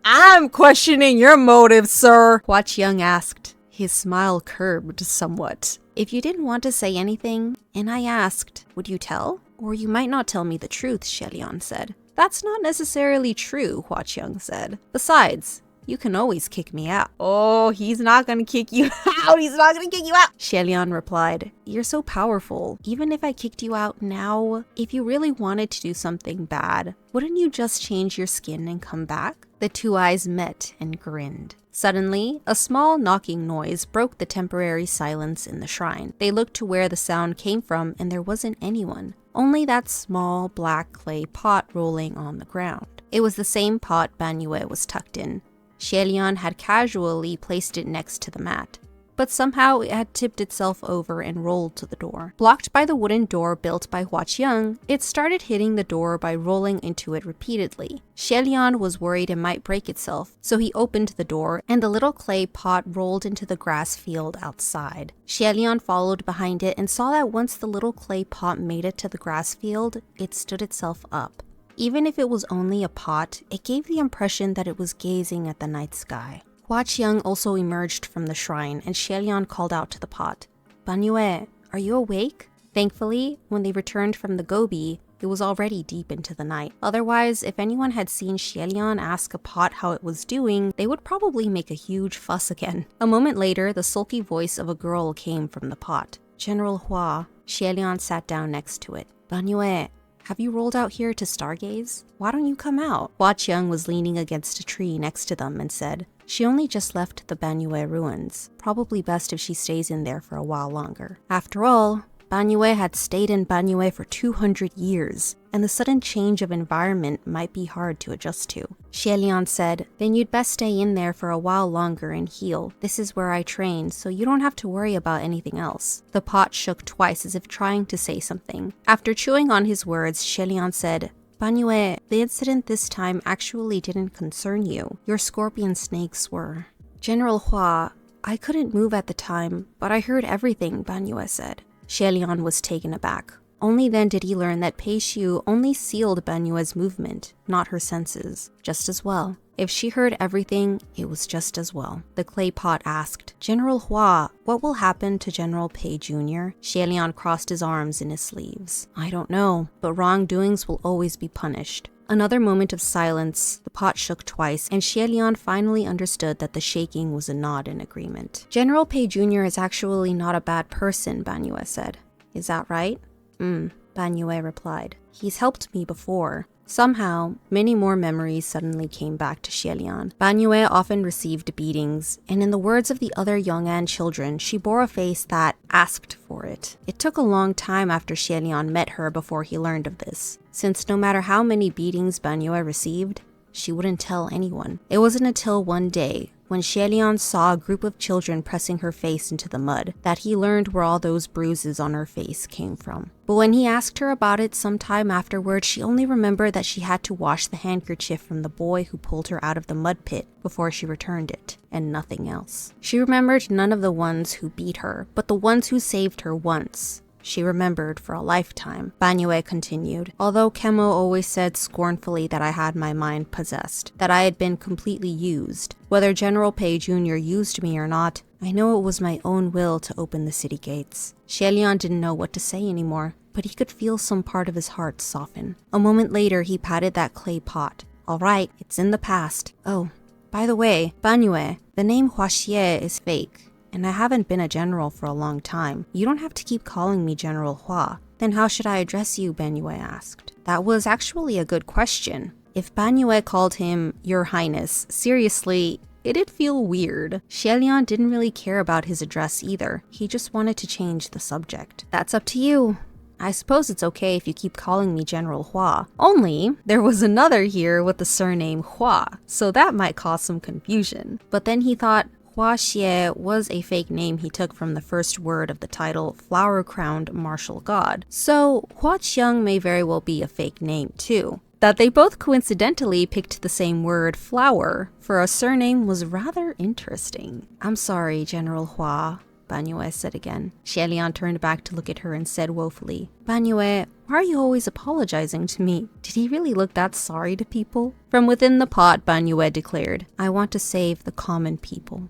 S1: I'm questioning your motives, sir.
S2: Hua Qiang asked. His smile curbed somewhat. If you didn't want to say anything, and I asked, would you tell? Or you might not tell me the truth, Xielian said. That's not necessarily true, Hua Qiang said. Besides, you can always kick me out.
S1: Oh, he's not gonna kick you out. He's not gonna kick you out.
S2: Xielian replied, you're so powerful. Even if I kicked you out now, if you really wanted to do something bad, wouldn't you just change your skin and come back? The two eyes met and grinned. Suddenly, a small knocking noise broke the temporary silence in the shrine. They looked to where the sound came from and there wasn't anyone. Only that small black clay pot rolling on the ground. It was the same pot Banyue was tucked in. Xielian had casually placed it next to the mat, but somehow it had tipped itself over and rolled to the door. Blocked by the wooden door built by Hua Qiang, it started hitting the door by rolling into it repeatedly. Xielian was worried it might break itself, so he opened the door, and the little clay pot rolled into the grass field outside. Xielian followed behind it and saw that once the little clay pot made it to the grass field, it stood itself up. Even if it was only a pot, it gave the impression that it was gazing at the night sky. Hua Qiang also emerged from the shrine, and Xielian called out to the pot, Banyue, are you awake? Thankfully, when they returned from the Gobi, it was already deep into the night. Otherwise, if anyone had seen Xielian ask a pot how it was doing, they would probably make a huge fuss again. A moment later, the sulky voice of a girl came from the pot. General Hua. Xielian sat down next to it. Banyue, have you rolled out here to stargaze? Why don't you come out? Hua Qiang was leaning against a tree next to them and said, she only just left the Banyue ruins. Probably best if she stays in there for a while longer. After all, Banyue had stayed in Banyue for 200 years, and the sudden change of environment might be hard to adjust to. Xielian said, then you'd best stay in there for a while longer and heal. This is where I train, so you don't have to worry about anything else. The pot shook twice as if trying to say something. After chewing on his words, Xielian said, Banyue, the incident this time actually didn't concern you. Your scorpion snakes were. General Hua, I couldn't move at the time, but I heard everything, Banyue said. Xielian was taken aback. Only then did he learn that Pei Xiu only sealed Banyue's movement, not her senses. Just as well. If she heard everything, it was just as well. The clay pot asked, General Hua, what will happen to General Pei Jr.? Xielian crossed his arms in his sleeves. I don't know, but wrongdoings will always be punished. Another moment of silence, the pot shook twice, and Xielian finally understood that the shaking was a nod in agreement. General Pei Jr. is actually not a bad person, Banyue said. Is that right? Banyue replied. He's helped me before. Somehow, many more memories suddenly came back to Xielian. Banyue often received beatings, and in the words of the other Yong'an children, she bore a face that asked for it. It took a long time after Xielian met her before he learned of this, since no matter how many beatings Banyue received, she wouldn't tell anyone. It wasn't until one day, when Xielian saw a group of children pressing her face into the mud, that he learned where all those bruises on her face came from. But when he asked her about it sometime afterward, she only remembered that she had to wash the handkerchief from the boy who pulled her out of the mud pit before she returned it, and nothing else. She remembered none of the ones who beat her, but the ones who saved her once. She remembered for a lifetime. Banyue continued, although Kemo always said scornfully that I had my mind possessed, that I had been completely used. Whether General Pei Jr. used me or not, I know it was my own will to open the city gates. Xielian didn't know what to say anymore, but he could feel some part of his heart soften. A moment later, he patted that clay pot. All right, it's in the past. Oh, by the way, Banyue, the name Huaxie is fake. And I haven't been a general for a long time. You don't have to keep calling me General Hua. Then how should I address you, Banyue asked. That was actually a good question. If Banyue called him Your Highness, seriously, it'd feel weird. Xielian didn't really care about his address either. He just wanted to change the subject. That's up to you. I suppose it's okay if you keep calling me General Hua. Only, there was another here with the surname Hua, so that might cause some confusion. But then he thought, Hua Xie was a fake name he took from the first word of the title Flower-Crowned Martial God. So Hua Qiang may very well be a fake name too. That they both coincidentally picked the same word, flower, for a surname was rather interesting. I'm sorry, General Hua, Banyue said again. Xielian turned back to look at her and said woefully, Banyue, why are you always apologizing to me? Did he really look that sorry to people? From within the pot, Banyue declared, I want to save the common people.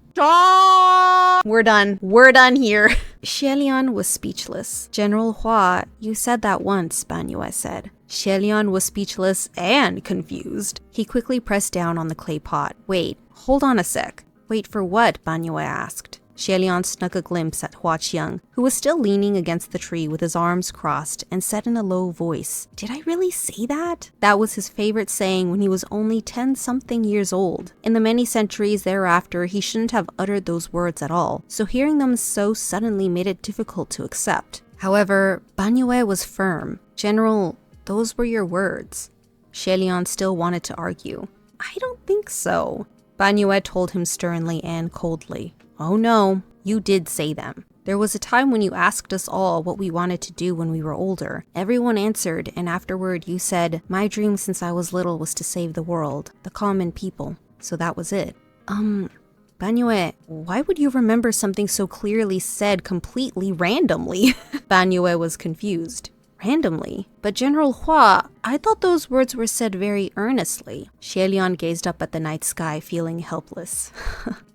S2: We're done. We're done here. Xielian was speechless. General Hua, you said that once, Banyue said. Xielian was speechless and confused. He quickly pressed down on the clay pot. Wait, hold on a sec. Wait for what? Banyue asked. Xielian snuck a glimpse at Hua Qiang, who was still leaning against the tree with his arms crossed, and said in a low voice, Did I really say that? That was his favorite saying when he was only 10-something years old. In the many centuries thereafter, he shouldn't have uttered those words at all, so hearing them so suddenly made it difficult to accept. However, Banyue was firm. General, those were your words. Xielian still wanted to argue. I don't think so. Banyue told him sternly and coldly. Oh no, you did say them. There was a time when you asked us all what we wanted to do when we were older. Everyone answered, and afterward you said, my dream since I was little was to save the world, the common people. So that was it. Banyue, why would you remember something so clearly said completely randomly? Banyue was confused. Randomly? But General Hua, I thought those words were said very earnestly. Xielian gazed up at the night sky, feeling helpless.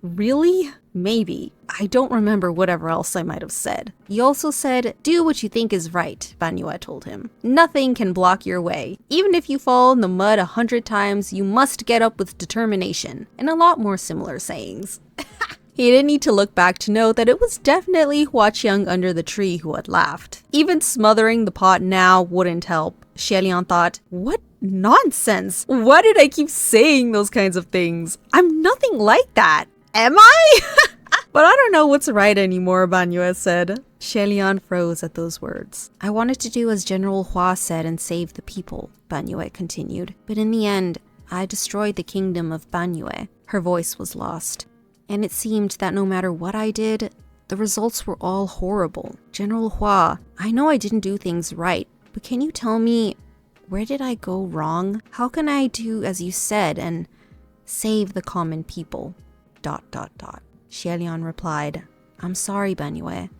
S2: Really? Maybe. I don't remember whatever else I might have said. You also said, do what you think is right, Banyue told him. Nothing can block your way. Even if you fall in the mud 100 times, you must get up with determination. And a lot more similar sayings. He didn't need to look back to know that it was definitely Hua Qiang under the tree who had laughed. Even smothering the pot now wouldn't help. Xielian thought, what nonsense! Why did I keep saying those kinds of things? I'm nothing like that. Am I? But I don't know what's right anymore, Banyue said. Xielian froze at those words. I wanted to do as General Hua said and save the people, Banyue continued. But in the end, I destroyed the kingdom of Banyue. Her voice was lost. And it seemed that no matter what I did, the results were all horrible. General Hua, I know I didn't do things right, but can you tell me, where did I go wrong? How can I do as you said and save the common people? ... Xielian replied, I'm sorry, Banyue.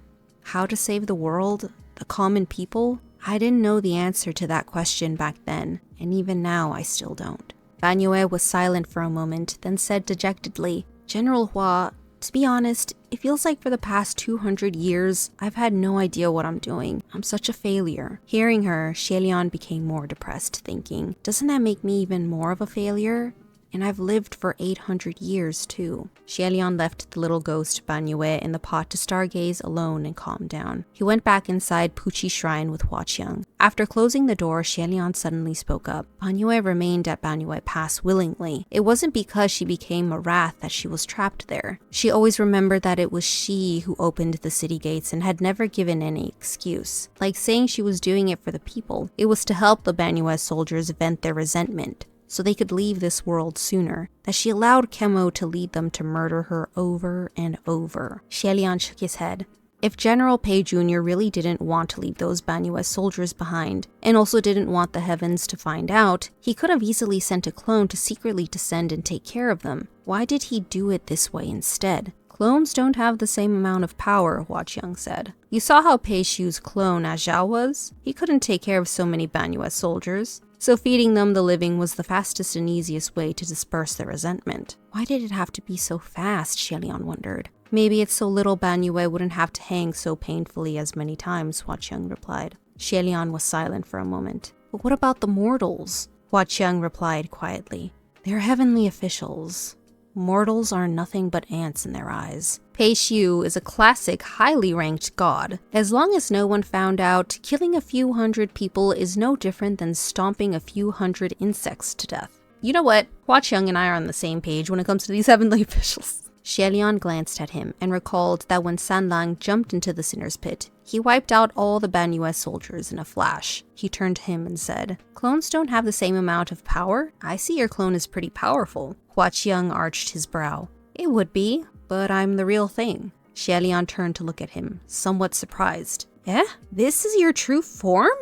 S2: How to save the world? The common people? I didn't know the answer to that question back then, and even now I still don't. Banyue was silent for a moment, then said dejectedly, General Hua, to be honest, it feels like for the past 200 years, I've had no idea what I'm doing. I'm such a failure. Hearing her, Xielian became more depressed, thinking, doesn't that make me even more of a failure? And I've lived for 800 years too. Xielian left the little ghost Banyue in the pot to stargaze alone and calm down. He went back inside Puchi Shrine with Huaqiang. After closing the door, Xielian suddenly spoke up. Banyue remained at Banyue Pass willingly. It wasn't because she became a wrath that she was trapped there. She always remembered that it was she who opened the city gates and had never given any excuse. Like saying she was doing it for the people, it was to help the Banyue soldiers vent their resentment, so they could leave this world sooner, that she allowed Kemo to lead them to murder her over and over. Xielian shook his head. If General Pei Jr. really didn't want to leave those Banyue soldiers behind, and also didn't want the heavens to find out, he could have easily sent a clone to secretly descend and take care of them. Why did he do it this way instead? Clones don't have the same amount of power, Huaqiang said. You saw how Pei Shu's clone Ajia was? He couldn't take care of so many Banyue soldiers. So feeding them the living was the fastest and easiest way to disperse their resentment. Why did it have to be so fast, Xielian wondered. Maybe it's so little Banyue wouldn't have to hang so painfully as many times, Huaqiang replied. Xielian was silent for a moment. But what about the mortals? Huaqiang replied quietly. They're heavenly officials. Mortals are nothing but ants in their eyes. Pei Shu is a classic, highly ranked god. As long as no one found out, killing a few hundred people is no different than stomping a few hundred insects to death. You know what? Huaqiang and I are on the same page when it comes to these heavenly officials. Xielian glanced at him and recalled that when Sanlang jumped into the sinner's pit, he wiped out all the Banyue soldiers in a flash. He turned to him and said, Clones don't have the same amount of power? I see your clone is pretty powerful. Huaqiang arched his brow. It would be, but I'm the real thing. Xielian turned to look at him, somewhat surprised. Eh? This is your true form?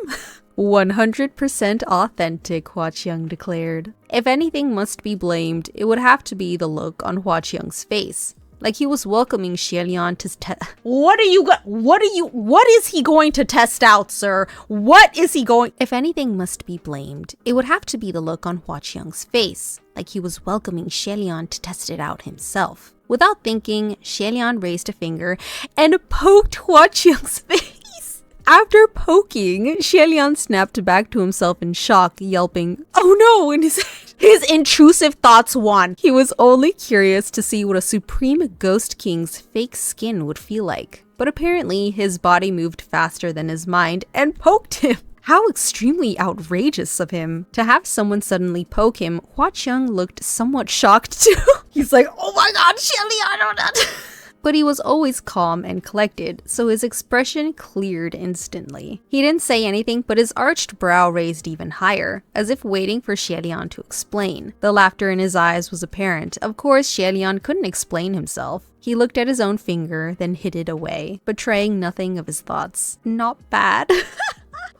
S2: 100% authentic, Huaqiang declared. If anything must be blamed, it would have to be the look on Huaqiang's face. Like he was welcoming Xielian to
S1: What is he going to test out, sir? What is he going?
S2: If anything must be blamed, it would have to be the look on Huaqiang's face. Like he was welcoming Xielian to test it out himself. Without thinking, Xielian raised a finger and poked Huaqiang's face. After poking, Xielian snapped back to himself in shock, yelping, "Oh no!" in his head. His intrusive thoughts won. He was only curious to see what a supreme ghost king's fake skin would feel like. But apparently, his body moved faster than his mind and poked him. How extremely outrageous of him. To have someone suddenly poke him, Huaqiang looked somewhat shocked too. He's like, "Oh my god, Xielian, oh no." But he was always calm and collected, so his expression cleared instantly. He didn't say anything, but his arched brow raised even higher, as if waiting for Xielian to explain. The laughter in his eyes was apparent. Of course, Xielian couldn't explain himself. He looked at his own finger, then hid it away, betraying nothing of his thoughts. Not bad.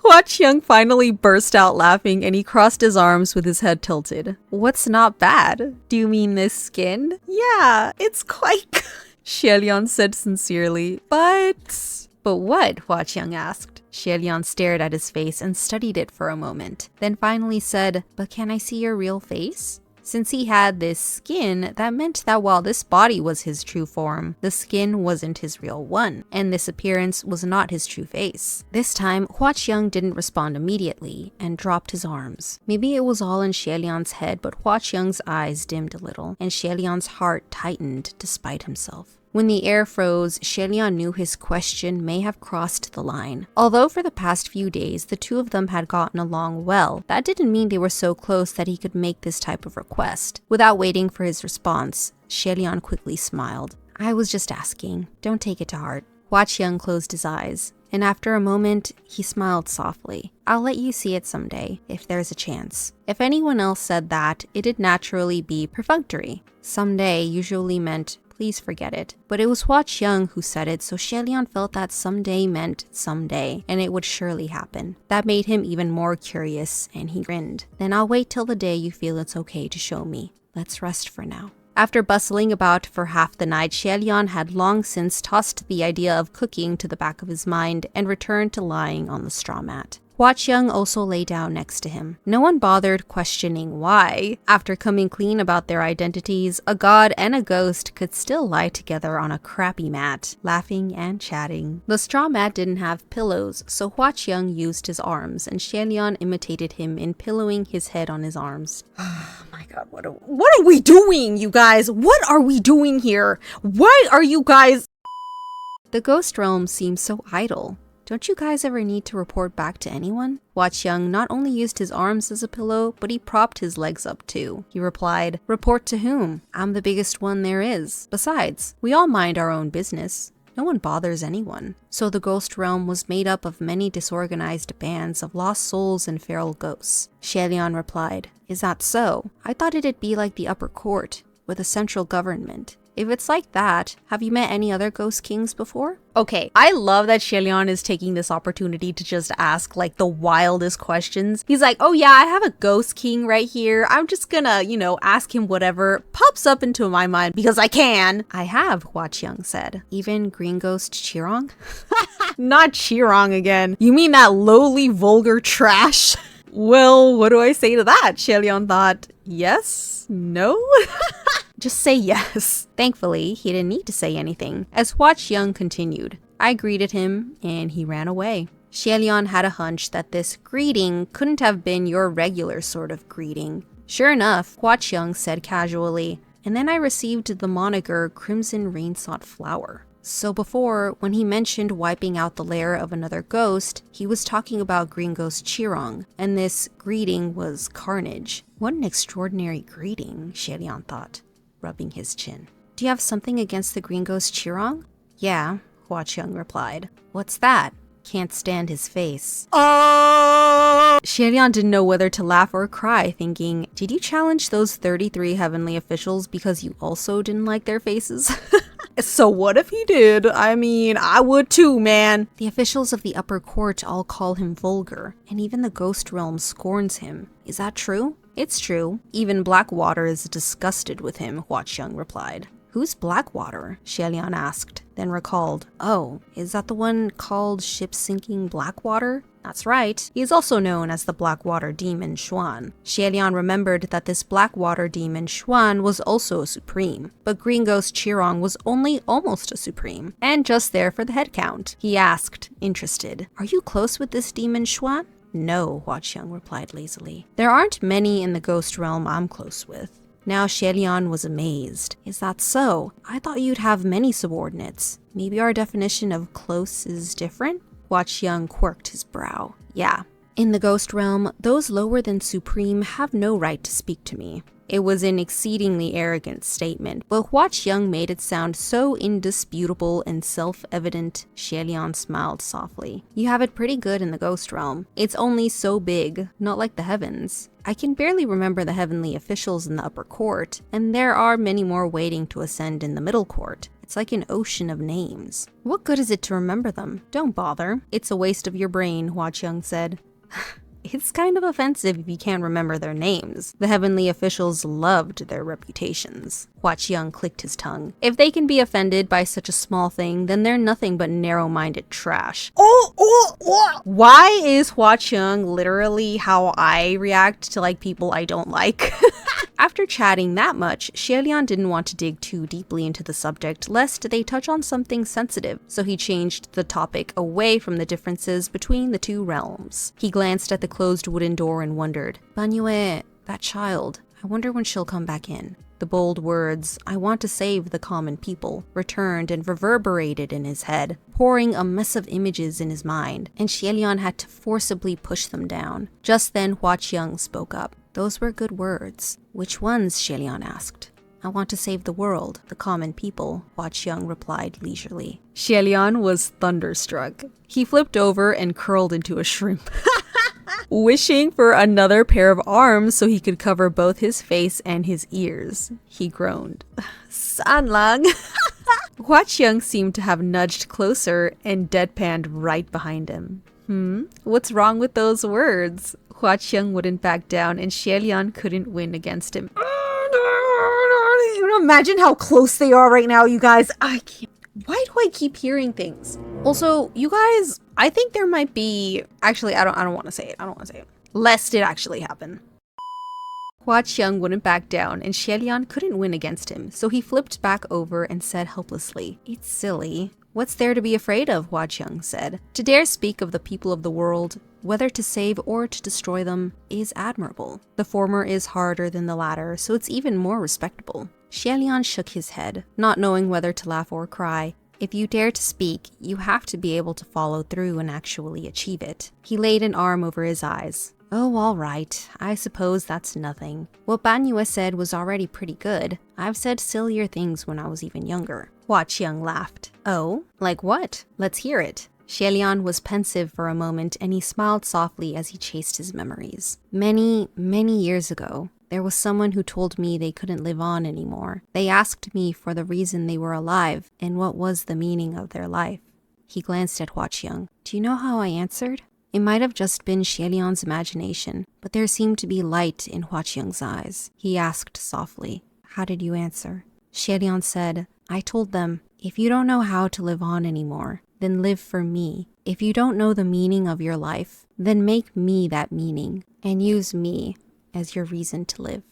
S2: Huaqiang finally burst out laughing and he crossed his arms with his head tilted. What's not bad? Do you mean this skin? Yeah, it's quite good. Xielian said sincerely, But what? Huaqiang asked. Xielian stared at his face and studied it for a moment, then finally said, But can I see your real face? Since he had this skin, that meant that while this body was his true form, the skin wasn't his real one, and this appearance was not his true face. This time, Huaqiang didn't respond immediately and dropped his arms. Maybe it was all in Xielian's head, but Huaqiang's eyes dimmed a little, and Xielian's heart tightened despite himself. When the air froze, Xielian knew his question may have crossed the line. Although for the past few days, the two of them had gotten along well, that didn't mean they were so close that he could make this type of request. Without waiting for his response, Xielian quickly smiled. I was just asking. Don't take it to heart. Huaqiang closed his eyes, and after a moment, he smiled softly. I'll let you see it someday, if there's a chance. If anyone else said that, it'd naturally be perfunctory. Someday usually meant please forget it. But it was Huaqiang who said it, so Xielian felt that someday meant someday, and it would surely happen. That made him even more curious, and he grinned. Then I'll wait till the day you feel it's okay to show me. Let's rest for now. After bustling about for half the night, Xielian had long since tossed the idea of cooking to the back of his mind and returned to lying on the straw mat. Hua Qiang also lay down next to him. No one bothered questioning why. After coming clean about their identities, a god and a ghost could still lie together on a crappy mat, laughing and chatting. The straw mat didn't have pillows, so Hua Qiang used his arms, and Xianlian imitated him in pillowing his head on his arms.
S1: Oh my god, what are we doing, you guys? What are we doing here? Why are you guys...
S2: The ghost realm seems so idle. Don't you guys ever need to report back to anyone? Hua Qiang not only used his arms as a pillow, but he propped his legs up too. He replied, "Report to whom? I'm the biggest one there is. Besides, we all mind our own business. No one bothers anyone." So the ghost realm was made up of many disorganized bands of lost souls and feral ghosts. Xianlian replied, "Is that so? I thought it'd be like the upper court, with a central government. If it's like that, have you met any other ghost kings before?"
S1: Okay, I love that Xianlian is taking this opportunity to just ask like the wildest questions. He's like, oh yeah, I have a ghost king right here. I'm just gonna, ask him whatever pops up into my mind because I can.
S2: "I have," Hua Qiang said. "Even green ghost Qirong?"
S1: Not Qirong again. You mean that lowly, vulgar trash? Well, what do I say to that? Xianlian thought, yes? No? Just say yes.
S2: Thankfully, he didn't need to say anything, as Hua Qiang continued. "I greeted him, and he ran away." Xianlian had a hunch that this greeting couldn't have been your regular sort of greeting. Sure enough, Hua Qiang said casually, "And then I received the moniker Crimson Rainsought Flower." So before, when he mentioned wiping out the lair of another ghost, he was talking about green ghost Qirong, and this greeting was carnage. What an extraordinary greeting, Xianlian thought, rubbing his chin. "Do you have something against the green ghost Qirong?" "Yeah," Hua Qiang replied. "What's that?" Can't stand his face.
S1: Xianlian didn't know whether to laugh or cry, thinking, did you challenge those 33 heavenly officials because you also didn't like their faces? So what if he did? I mean, I would too, man.
S2: "The officials of the upper court all call him vulgar, and even the ghost realm scorns him. Is that true?" "It's true. Even Blackwater is disgusted with him," Hua Qiang replied. "Who's Blackwater?" Xianlian asked, then recalled, "Oh, is that the one called ship-sinking Blackwater?" "That's right. He is also known as the Blackwater Demon Xuan." Xianlian remembered that this Blackwater Demon Xuan was also a supreme, but Green Ghost Qirong was only almost a supreme, and just there for the head count. He asked, interested, "Are you close with this Demon Xuan?" "No," Hua Qiang replied lazily. "There aren't many in the ghost realm I'm close with." Now Xianlian was amazed. "Is that so? I thought you'd have many subordinates. Maybe our definition of close is different?" Hua Qiang quirked his brow. "Yeah. In the ghost realm, those lower than supreme have no right to speak to me." It was an exceedingly arrogant statement, but Hua Qiang made it sound so indisputable and self-evident, Xianlian smiled softly. "You have it pretty good in the ghost realm. It's only so big, not like the heavens. I can barely remember the heavenly officials in the upper court, and there are many more waiting to ascend in the middle court. It's like an ocean of names. What good is it to remember them? Don't bother. It's a waste of your brain," Hua Qiang said. "It's kind of offensive if you can't remember their names. The heavenly officials loved their reputations." Hua Qiang clicked his tongue. "If they can be offended by such a small thing, then they're nothing but narrow-minded trash."
S1: Why is Hua Qiang literally how I react to people I don't like? After chatting that much, Xianlian didn't want to dig too deeply into the subject lest they touch on something sensitive, so he changed the topic away from the differences between the two realms. He glanced at the closed wooden door and wondered, "Banyue, that child, I wonder when she'll come back in." The bold words, "I want to save the common people," returned and reverberated in his head, pouring a mess of images in his mind, and Xianlian had to forcibly push them down. Just then Hua Qiang spoke up. "Those were good words." "Which ones?" Xianlian asked. "I want to save the world, the common people," Hua Qiang replied leisurely. Xianlian was thunderstruck. He flipped over and curled into a shrimp. Wishing for another pair of arms so he could cover both his face and his ears. He groaned. "Sanlang." Hua Qiang seemed to have nudged closer and deadpanned right behind him. What's wrong with those words? Hua Qiang wouldn't back down, and Xianlian couldn't win against him. Imagine how close they are right now, you guys. I can't. Why do I keep hearing things? Also, you guys,
S2: I think there might be... Actually, I don't want to say it. Lest it actually happen. Hua Qiang wouldn't back down, and Xielian couldn't win against him, so he flipped back over and said helplessly, "It's silly. What's there to be afraid of?" Hua Qiang said. "To dare speak of the people of the world, whether to save or to destroy them, is admirable. The former is harder than the latter, so it's even more respectable." Xielian shook his head, not knowing whether to laugh or cry. If you dare to speak, you have to be able to follow through and actually achieve it. He laid an arm over his eyes. "Oh, all right. I suppose that's nothing. What Banyue said was already pretty good. I've said sillier things when I was even younger." Hua Qiang laughed. "Oh? Like what? Let's hear it." Xielian was pensive for a moment, and he smiled softly as he chased his memories. Many, many years ago, there was someone who told me they couldn't live on anymore. They asked me for the reason they were alive and what was the meaning of their life. He glanced at Hua Qiang. "Do you know how I answered?" It might have just been Xielian's imagination, but there seemed to be light in Hua Qiang's eyes. He asked softly, "How did you answer?" Xielian said, "I told them, if you don't know how to live on anymore, then live for me. If you don't know the meaning of your life, then make me that meaning, and use me as your reason to live."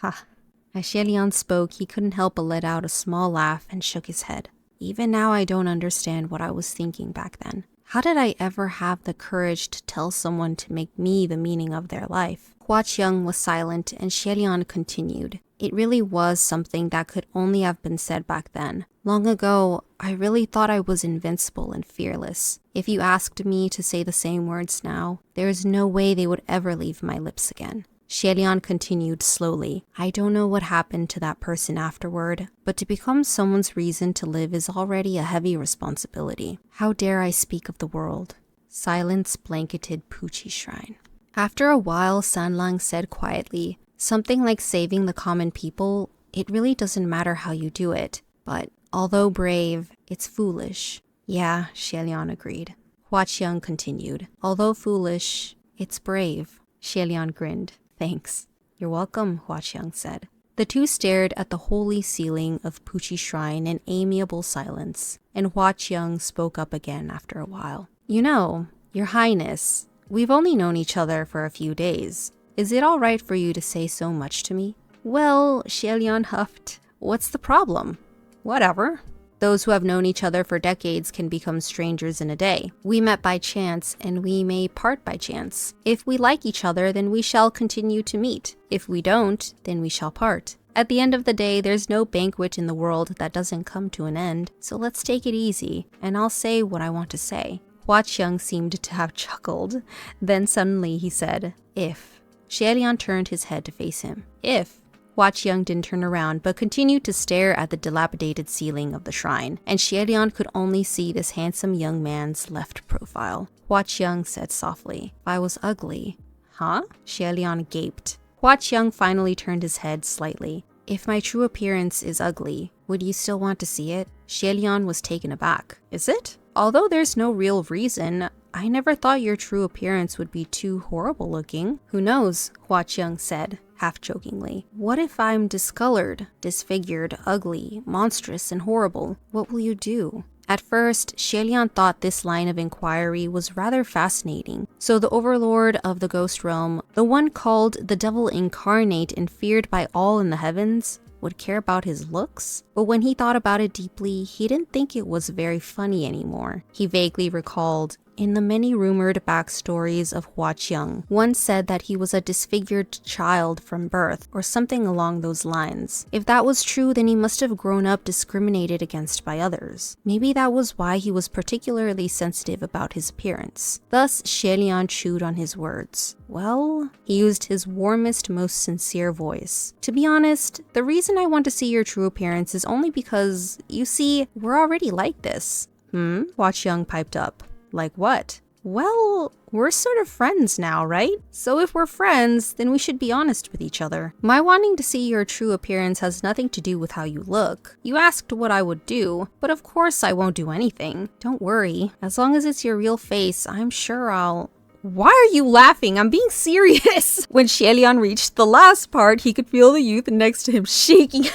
S2: Ha! As Xielian spoke, he couldn't help but let out a small laugh and shook his head. "Even now I don't understand what I was thinking back then. How did I ever have the courage to tell someone to make me the meaning of their life?" Hua Qiang was silent, and Xielian continued. "It really was something that could only have been said back then. Long ago, I really thought I was invincible and fearless. If you asked me to say the same words now, there is no way they would ever leave my lips again." Xielian continued slowly. "I don't know what happened to that person afterward, but to become someone's reason to live is already a heavy responsibility. How dare I speak of the world?" Silence blanketed Puchi Shrine. After a while, Sanlang said quietly, "Something like saving the common people, it really doesn't matter how you do it. But although brave, it's foolish." "Yeah," Xielian agreed. Hua Qiang continued, "Although foolish, it's brave." Xielian grinned. "Thanks." "You're welcome," Hua Qiang said. The two stared at the holy ceiling of Puchi Shrine in amiable silence, and Hua Qiang spoke up again after a while. "You know, Your Highness, we've only known each other for a few days. Is it all right for you to say so much to me?" "Well," Xielian huffed, "what's the problem?" "Whatever. Those who have known each other for decades can become strangers in a day. We met by chance, and we may part by chance. If we like each other, then we shall continue to meet. If we don't, then we shall part. At the end of the day, there's no banquet in the world that doesn't come to an end, so let's take it easy, and I'll say what I want to say." Hua Qiang seemed to have chuckled. Then suddenly he said, "If." Xielian turned his head to face him. "If." Hua Qiang didn't turn around, but continued to stare at the dilapidated ceiling of the shrine, and Xielian could only see this handsome young man's left profile. Hua Qiang said softly, "If I was ugly." "Huh?" Xielian gaped. Hua Qiang finally turned his head slightly. "If my true appearance is ugly, would you still want to see it?" Xielian was taken aback. "Is it? Although there's no real reason, I never thought your true appearance would be too horrible looking." "Who knows?" Hua Qiang said, half-jokingly. "What if I'm discolored, disfigured, ugly, monstrous, and horrible? What will you do?" At first, Xielian thought this line of inquiry was rather fascinating. So the overlord of the ghost realm, the one called the devil incarnate and feared by all in the heavens, would care about his looks? But when he thought about it deeply, he didn't think it was very funny anymore. He vaguely recalled, in the many rumored backstories of Hua Qiang, one said that he was a disfigured child from birth, or something along those lines. If that was true, then he must have grown up discriminated against by others. Maybe that was why he was particularly sensitive about his appearance. Thus, Xielian chewed on his words. "Well," he used his warmest, most sincere voice. "To be honest, the reason I want to see your true appearance is only because, you see, we're already like this." Hua Qiang piped up. "Like what?" "Well, we're sort of friends now, right? So if we're friends, then we should be honest with each other. My wanting to see your true appearance has nothing to do with how you look. You asked what I would do, but of course I won't do anything. Don't worry. As long as it's your real face, I'm sure I'll..." "Why are you laughing? I'm being serious!" When Xielian reached the last part, he could feel the youth next to him shaking.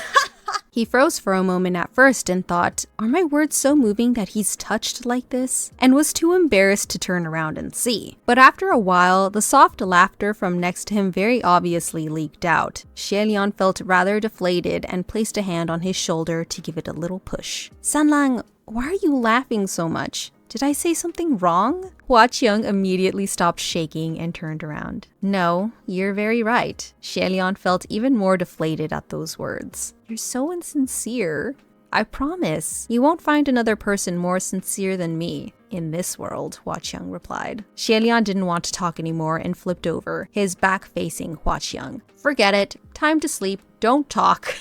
S2: He froze for a moment at first and thought, are my words so moving that he's touched like this? And was too embarrassed to turn around and see. But after a while, the soft laughter from next to him very obviously leaked out. Xie felt rather deflated and placed a hand on his shoulder to give it a little push. Sanlang, why are you laughing so much? Did I say something wrong? Hua Qiang immediately stopped shaking and turned around. No, you're very right. Xie felt even more deflated at those words. You're so insincere. I promise, you won't find another person more sincere than me. In this world, Hua Qiang replied. Xie didn't want to talk anymore and flipped over, his back facing Hua Qiang. Forget it. Time to sleep. Don't talk.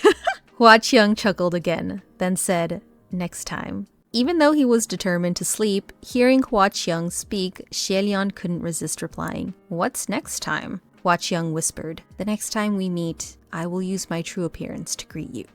S2: Hua Qiang chuckled again, then said, next time. Even though he was determined to sleep, hearing Hua Qiang speak, Xie couldn't resist replying. What's next time? Hua Qiang whispered. The next time we meet, I will use my true appearance to greet you.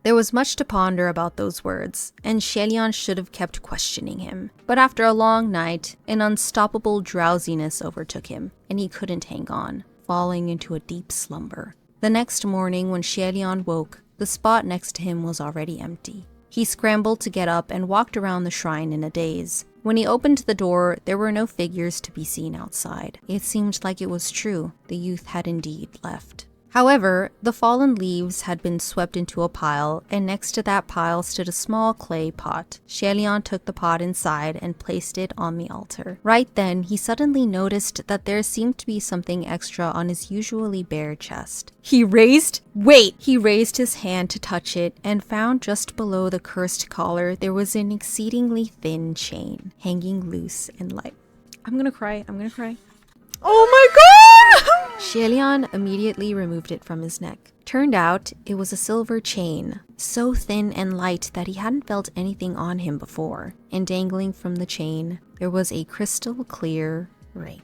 S2: There was much to ponder about those words, and Xie should have kept questioning him. But after a long night, an unstoppable drowsiness overtook him, and he couldn't hang on, falling into a deep slumber. The next morning, when Xie woke, the spot next to him was already empty. He scrambled to get up and walked around the shrine in a daze. When he opened the door, there were no figures to be seen outside. It seemed like it was true. The youth had indeed left. However, the fallen leaves had been swept into a pile, and next to that pile stood a small clay pot. Xie took the pot inside and placed it on the altar. Right then, he suddenly noticed that there seemed to be something extra on his usually bare chest. He raised his hand to touch it and found just below the cursed collar there was an exceedingly thin chain, hanging loose and light. I'm gonna cry. Oh my god! Xie immediately removed it from his neck. Turned out, it was a silver chain, so thin and light that he hadn't felt anything on him before. And dangling from the chain, there was a crystal clear ring.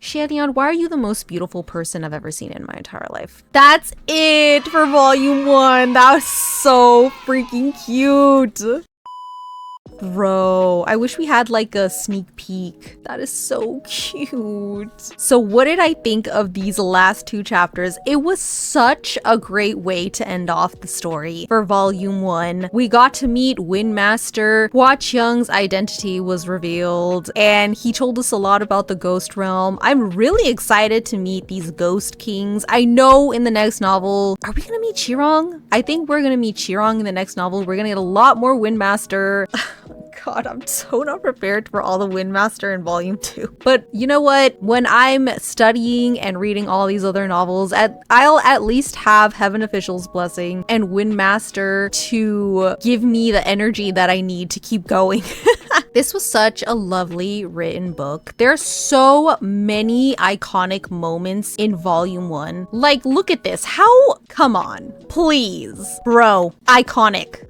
S2: Xie, why are you the most beautiful person I've ever seen in my entire life? That's it for volume 1. That was so freaking cute. Bro, I wish we had like a sneak peek. That is so cute. So what did I think of these last 2 chapters? It was such a great way to end off the story for volume 1. We got to meet WINDMASTER. Hua Qiang's identity was revealed, and he told us a lot about the ghost realm. I'm really excited to meet these ghost kings. I know in the next novel, are we gonna meet Qirong? I think we're gonna meet Qirong in the next novel. We're gonna get a lot more WINDMASTER. God, I'm so not prepared for all the WINDMASTER in volume 2. But you know what? When I'm studying and reading all these other novels, I'll at least have Heaven Official's Blessing and WINDMASTER to give me the energy that I need to keep going. This was such a lovely written book. There are so many iconic moments in volume 1. Like, look at this. Come on, please. Bro, iconic.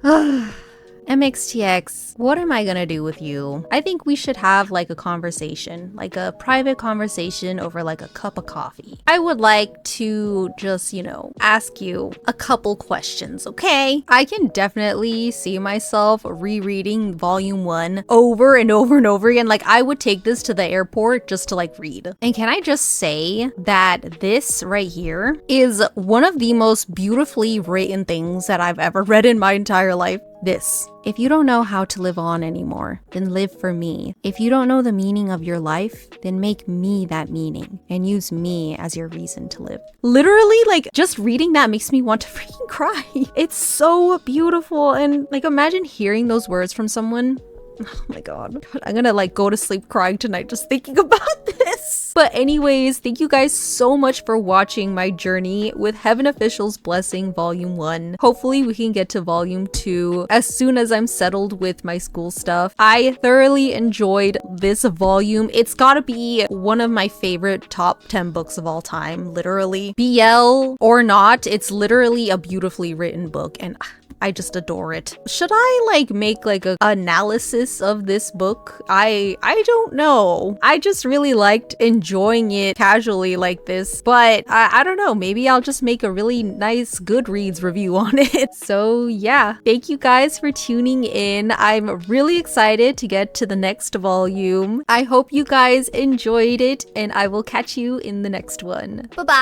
S2: MXTX, what am I gonna do with you? I think we should have like a conversation, like a private conversation over like a cup of coffee. I would like to just, ask you a couple questions, okay? I can definitely see myself rereading volume 1 over and over and over again. Like, I would take this to the airport just to like read. And can I just say that this right here is one of the most beautifully written things that I've ever read in my entire life. This. If you don't know how to live on anymore, then live for me. If you don't know the meaning of your life, then make me that meaning and use me as your reason to live. Literally, like, just reading that makes me want to freaking cry. It's so beautiful, and like, imagine hearing those words from someone. Oh my god. I'm gonna like go to sleep crying tonight just thinking about this. But anyways, thank you guys so much for watching my journey with Heaven Official's Blessing Volume 1. Hopefully we can get to Volume 2 as soon as I'm settled with my school stuff. I thoroughly enjoyed this volume. It's gotta be one of my favorite top 10 books of all time, literally. BL or not, it's literally a beautifully written book, and I just adore it. Should I like make like a analysis of this book? I don't know. I just really liked enjoying it casually like this, but I don't know. Maybe I'll just make a really nice Goodreads review on it. So yeah, thank you guys for tuning in. I'm really excited to get to the next volume. I hope you guys enjoyed it, and I will catch you in the next one. Bye-bye!